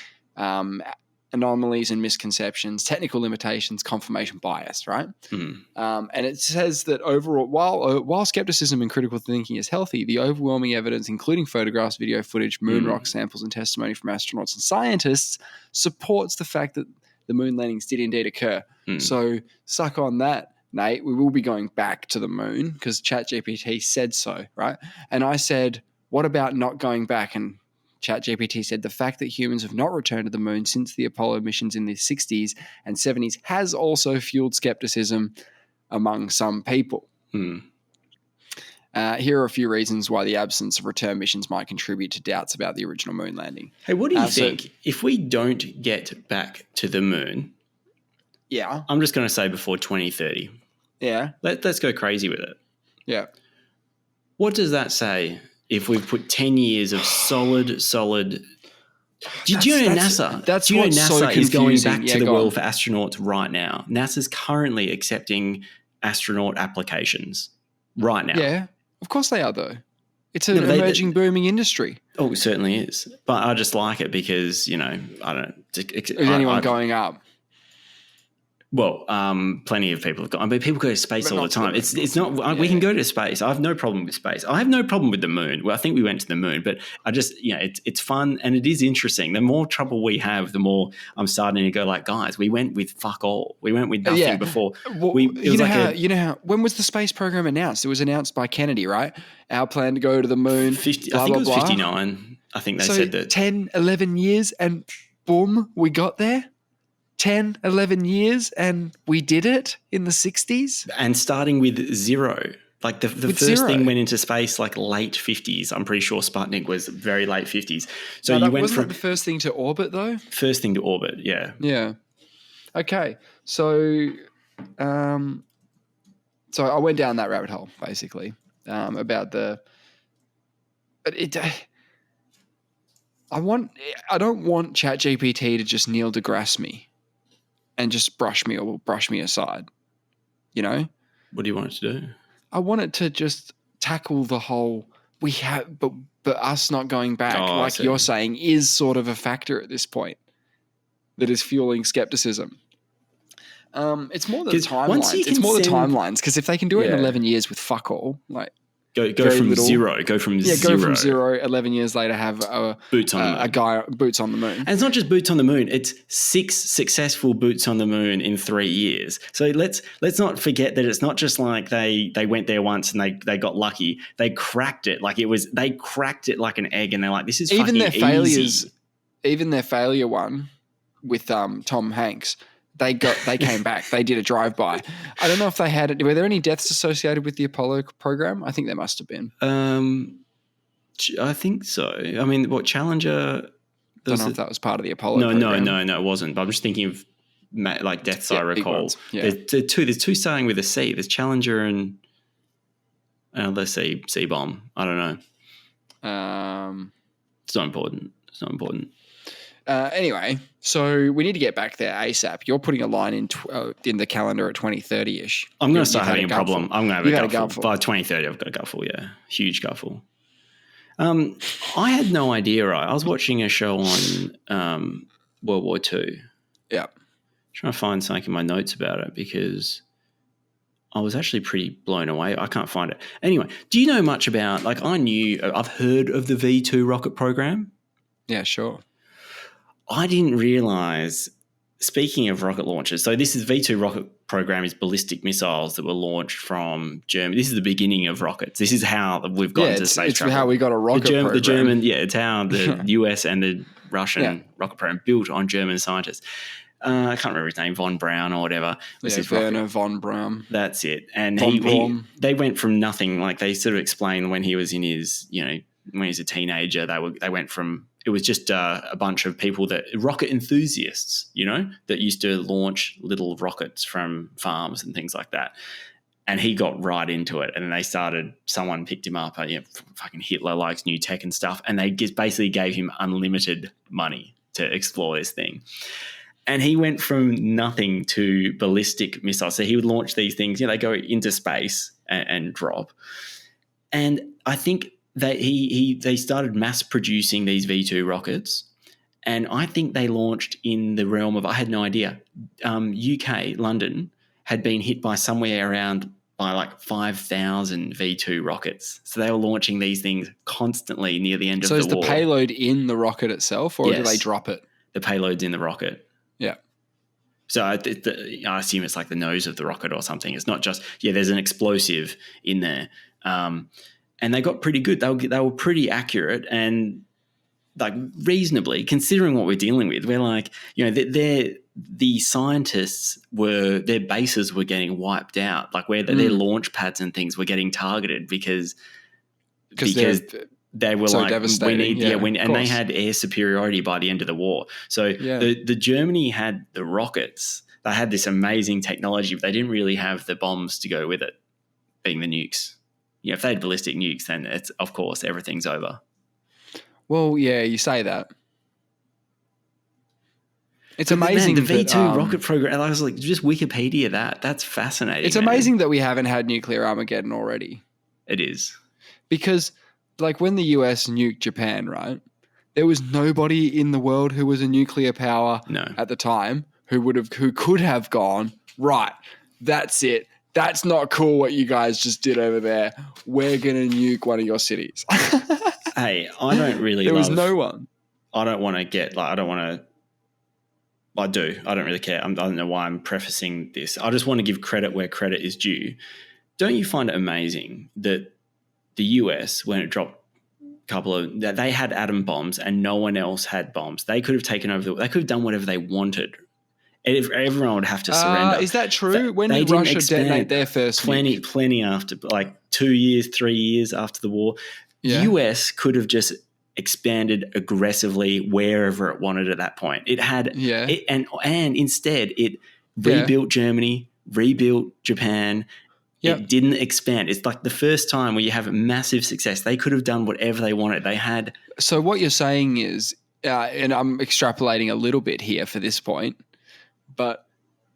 anomalies and misconceptions, technical limitations, confirmation bias, right? And it says that overall, while skepticism and critical thinking is healthy, the overwhelming evidence, including photographs, video footage, moon rock samples, and testimony from astronauts and scientists, supports the fact that the moon landings did indeed occur. So suck on that, Nate. We will be going back to the moon because ChatGPT said so, right? And I said, what about not going back? And ChatGPT said the fact that humans have not returned to the moon since the Apollo missions in the 60s and 70s has also fueled skepticism among some people. Here are a few reasons why the absence of return missions might contribute to doubts about the original moon landing. Hey, what do you think? If we don't get back to the moon, I'm just going to say before 2030. Yeah. Let's go crazy with it. Yeah. What does that say? If we've put 10 years of solid. Do you know NASA? That's what's NASA so confusing. Is going back to the world for astronauts right now. NASA's currently accepting astronaut applications right now. Yeah, of course they are, though. It's an emerging, booming industry. Oh, it certainly is. But I just like it because, I don't know. Is anyone going up? Well, plenty of people have gone. I mean, people go to space all the time. It's not. We can go to space. I have no problem with space. I have no problem with the moon. Well, I think we went to the moon, but I just, it's fun and it is interesting. The more trouble we have, the more I'm starting to go like, guys, we went with fuck all. We went with nothing before. Well, when was the space program announced? It was announced by Kennedy, right? Our plan to go to the moon. 50, I think it was 59. I think they said that. 10, 11 years and boom, we got there. 10, 11 years and we did it in the 60s. And starting with zero. Like the first thing went into space like late 50s. I'm pretty sure Sputnik was very late 50s. So you went wasn't that the first thing to orbit though? First thing to orbit, yeah. Yeah. Okay. So I went down that rabbit hole basically about the – but I don't want ChatGPT to just Neil deGrasse me and just brush me aside, you know? What do you want it to do? I want it to just tackle the whole but us not going back, you're saying, is sort of a factor at this point that is fueling skepticism. It's more the timelines. It's more the timelines because if they can do it in 11 years with fuck all, like go from zero. Go from 11 years later, have boots on the moon. A guy boots on the moon. And it's not just boots on the moon. It's 6 successful boots on the moon in 3 years. So let's not forget that it's not just like they went there once and they got lucky. They cracked it they cracked it like an egg, and they're like, this is even fucking their failures. easy. Even their failure one with Tom Hanks. They came back. They did a drive-by. I don't know if they had it. Were there any deaths associated with the Apollo program? I think there must have been. I think so. I mean, what Challenger? Don't know if that was part of the Apollo program. No, it wasn't. But I'm just thinking of like deaths I recall. Yeah. There's two starting with a C. There's Challenger and let's say C bomb. I don't know. It's not important. Anyway, so we need to get back there ASAP. You're putting a line in the calendar at 2030-ish. I'm going to start having a problem. I'm going to have a gutful. By 2030, I've got a gutful, yeah. Huge gutful. I had no idea, right? I was watching a show on World War II. Yeah. Trying to find something in my notes about it because I was actually pretty blown away. I can't find it. Anyway, do you know much about, I've heard of the V2 rocket program. Yeah, sure. I didn't realize, speaking of rocket launches, so this is V2 rocket program is ballistic missiles that were launched from Germany. This is the beginning of rockets. This is how we've gotten to space travel. It's how we got a rocket program. It's how the US and the Russian rocket program built on German scientists. I can't remember his name, von Braun or whatever. Werner von Braun. That's it. And they went from nothing. Like they sort of explained when he was in his, when he was a teenager, they went from, it was just a bunch of people rocket enthusiasts, that used to launch little rockets from farms and things like that. And he got right into it. And then someone picked him up. Fucking Hitler likes new tech and stuff. And they just basically gave him unlimited money to explore this thing. And he went from nothing to ballistic missiles. So he would launch these things, they go into space and drop. And I think that they started mass producing these V2 rockets. And I think they launched in the realm of, I had no idea, UK, London, had been hit by somewhere around by like 5,000 V2 rockets. So they were launching these things constantly near the end of the war. So is the payload in the rocket itself or do they drop it? The payload's in the rocket. Yeah. So I assume it's like the nose of the rocket or something. It's not just, there's an explosive in there. And they got pretty good. They were pretty accurate and like reasonably, considering what we're dealing with. We're like, the scientists their bases were getting wiped out. Like where their launch pads and things were getting targeted because they were so like, we need, and they had air superiority by the end of the war. So the Germany had the rockets. They had this amazing technology, but they didn't really have the bombs to go with it, being the nukes. If they had ballistic nukes, then it's, of course, everything's over. Well, yeah, you say that. It's amazing. The V2 rocket program, I was like, just Wikipedia that. That's fascinating. It's amazing that we haven't had nuclear Armageddon already. It is. Because like when the US nuked Japan, right, there was nobody in the world who was a nuclear power at the time who could have gone, right, that's it. That's not cool what you guys just did over there. We're going to nuke one of your cities. Hey, I don't really There was no one. I don't want to get, like, I don't really care. I don't know why I'm prefacing this. I just want to give credit where credit is due. Don't you find it amazing that the US, when it dropped that they had atom bombs and no one else had bombs? They could have taken over they could have done whatever they wanted. Everyone would have to surrender. Is that true? When did Russia detonate their first nuke? Plenty after, like 2 years, 3 years after the war. Yeah. US could have just expanded aggressively wherever it wanted at that point. It had, and instead it rebuilt Germany, rebuilt Japan. Yep. It didn't expand. It's like the first time where you have a massive success. They could have done whatever they wanted. They had. So what you're saying is, and I'm extrapolating a little bit here for this point, but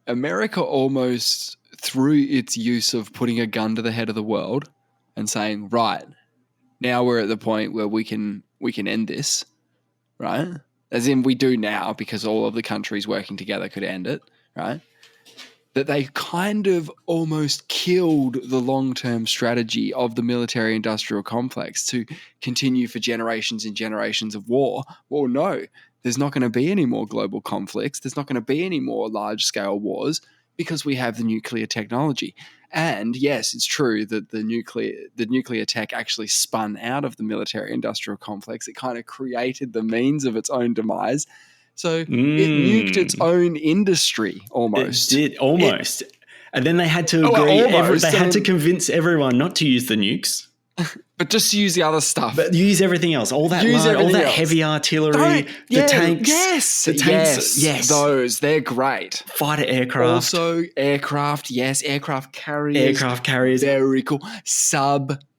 America almost, through its use of putting a gun to the head of the world and saying, right, now we're at the point where we can end this, right? As in we do now, because all of the countries working together could end it, right? That they kind of almost killed the long-term strategy of the military-industrial complex to continue for generations and generations of war. Well, no, there's not going to be any more global conflicts. There's not going to be any more large-scale wars because we have the nuclear technology. And yes, it's true that the nuclear tech actually spun out of the military-industrial complex. It kind of created the means of its own demise. So it nuked its own industry almost. It did, almost. And then they had to agree. They had to convince everyone not to use the nukes. But just use the other stuff. But use everything else. All that heavy artillery, the tanks. Yes. The tanks. Yes. Those. They're great. Fighter aircraft. Also aircraft. Yes. Aircraft carriers. Very cool. Submarines.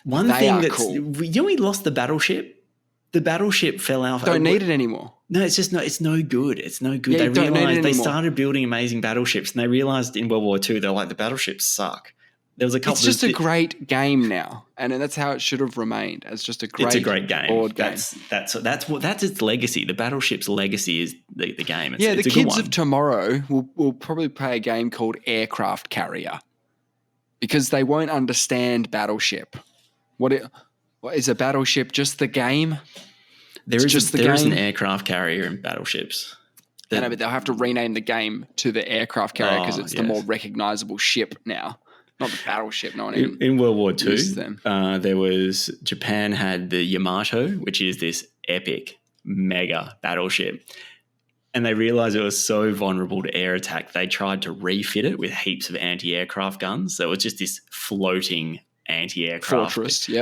One thing that's cool. We lost the battleship. The battleship fell out. Don't need it anymore. No, it's just it's no good. It's no good. Yeah, They started building amazing battleships, and they realized in World War II they're like, the battleships suck. There was a couple. It's just a great game now, and that's how it should have remained, as just a great. It's a great game. Board game. That's its legacy. The battleship's legacy is the game. It's the kids of tomorrow will probably play a game called Aircraft Carrier because they won't understand Battleship. What is a battleship? Just the game? There is an aircraft carrier in battleships. I know, but they'll have to rename the game to the aircraft carrier because it's the more recognizable ship now, not the battleship. No one in World War II, Japan had the Yamato, which is this epic mega battleship. And they realized it was so vulnerable to air attack, they tried to refit it with heaps of anti-aircraft guns. So it was just this floating anti-aircraft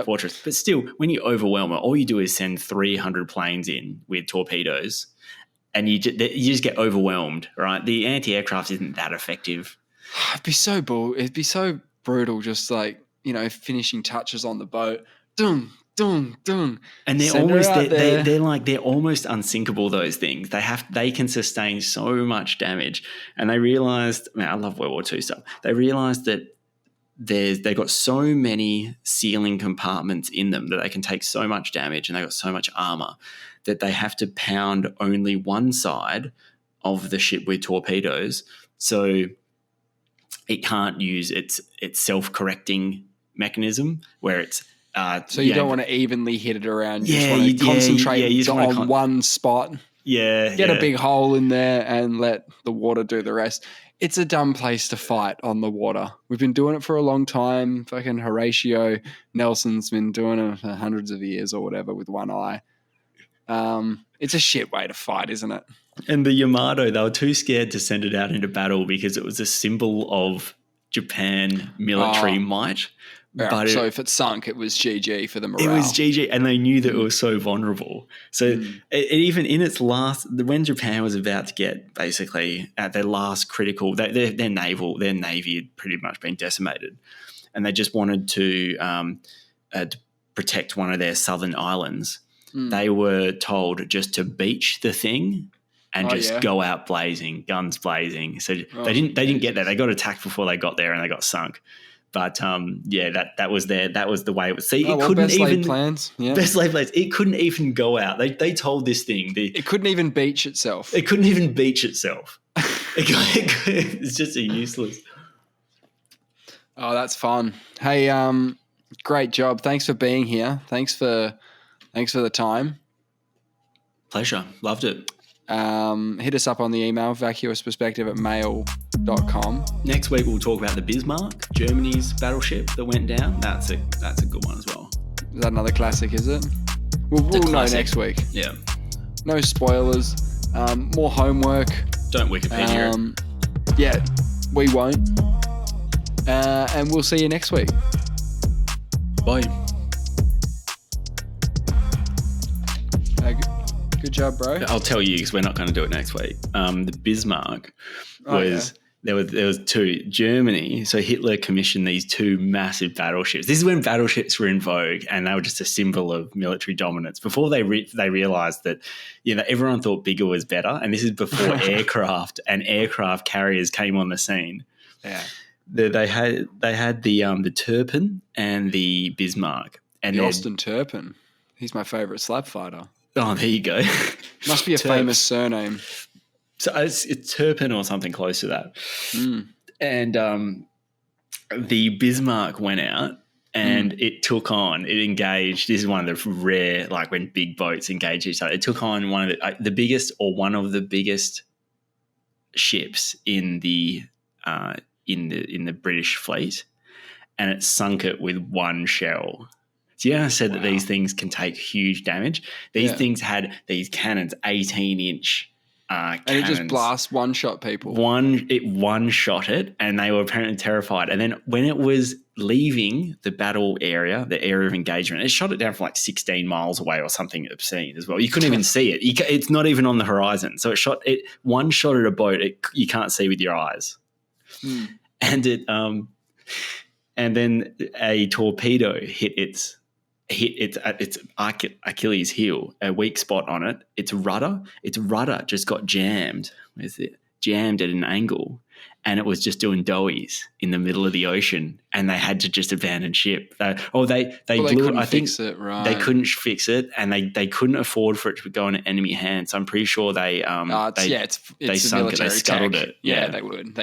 fortress. But still, when you overwhelm it, all you do is send 300 planes in with torpedoes and you just get overwhelmed, right? The anti-aircraft isn't that effective. It'd be so brutal, just like, finishing touches on the boat. Dun, dun, dun. And they're almost unsinkable, those things. They can sustain so much damage. And they realized, I love World War II stuff. They realized that they've got so many sealing compartments in them that they can take so much damage, and they've got so much armor that they have to pound only one side of the ship with torpedoes, so it can't use its self-correcting mechanism where it's so you don't want to evenly hit it around. You just want to concentrate on one spot. Get a big hole in there and let the water do the rest. It's a dumb place to fight on the water. We've been doing it for a long time. Fucking Horatio Nelson's been doing it for hundreds of years or whatever with one eye. It's a shit way to fight, isn't it? And the Yamato, they were too scared to send it out into battle because it was a symbol of Japan military might. But so if it sunk, it was GG for the morale. It was GG, and they knew that it was so vulnerable. So even in its last, when Japan was about to get basically at their last critical, their navy had pretty much been decimated, and they just wanted to protect one of their southern islands. They were told just to beach the thing and go out blazing, guns blazing. So they didn't get there. They got attacked before they got there, and they got sunk. But that was the way it was. See, it couldn't best even laid plans. Yeah. Best laid plans. It couldn't even go out. They told this thing. It couldn't even beach itself. It couldn't even beach itself. It's just a useless. Oh, that's fun. Hey, great job. Thanks for being here. Thanks for the time. Pleasure. Loved it. Hit us up on the email, vacuousperspective@mail.com. Next week we'll talk about the Bismark, Germany's battleship that went down. That's a good one as well. Is that another classic, is it? We'll know next week. Yeah. No spoilers. More homework. Don't Wikipedia it. Yeah, we won't. And we'll see you next week. Bye. Good job, bro. I'll tell you because we're not going to do it next week. The Bismark was there was two. Germany, so Hitler commissioned these two massive battleships. This is when battleships were in vogue, and they were just a symbol of military dominance. Before they realized that, everyone thought bigger was better, and this is before aircraft and aircraft carriers came on the scene. Yeah, they had the Turpin and the Bismark, and the Austin Turpin. He's my favorite slap fighter. Oh, there you go. Must be a famous surname. So it's Turpin or something close to that. And the Bismark went out and it engaged. This is one of the rare, like when big boats engage each other. It took on one of the biggest or one of the biggest ships in the British fleet, and it sunk it with one shell. So I said that these things can take huge damage. These things had these cannons, 18-inch cannons. And it just blasts one-shot people. One-shot it, and they were apparently terrified. And then when it was leaving the battle area, the area of engagement, it shot it down from like 16 miles away or something obscene as well. You couldn't even see it. It's not even on the horizon. So one shot at a boat you can't see with your eyes. And and then a torpedo hit its Achilles heel, a weak spot on it. Its rudder just got jammed. Jammed at an angle, and it was just doing doughies in the middle of the ocean, and they had to just abandon ship. They blew it. I think they couldn't fix it, and they couldn't afford for it to go in enemy hands. So I'm pretty sure they sunk it, they scuttled it. Yeah, they would.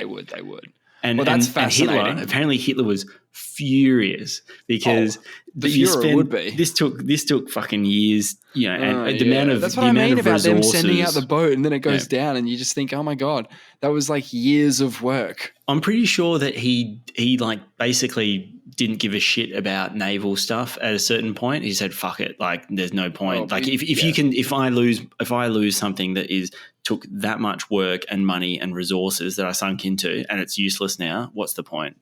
And that's fascinating. And apparently Hitler was furious because this took fucking years, the amount of that's what I mean about them resources. sending out the boat and then it goes down, and you just think, oh my God, that was like years of work. I'm pretty sure that he like basically didn't give a shit about naval stuff at a certain point. He said, "Fuck it, like there's no point. If I lose something that took that much work and money and resources that I sunk into, and it's useless now, what's the point?"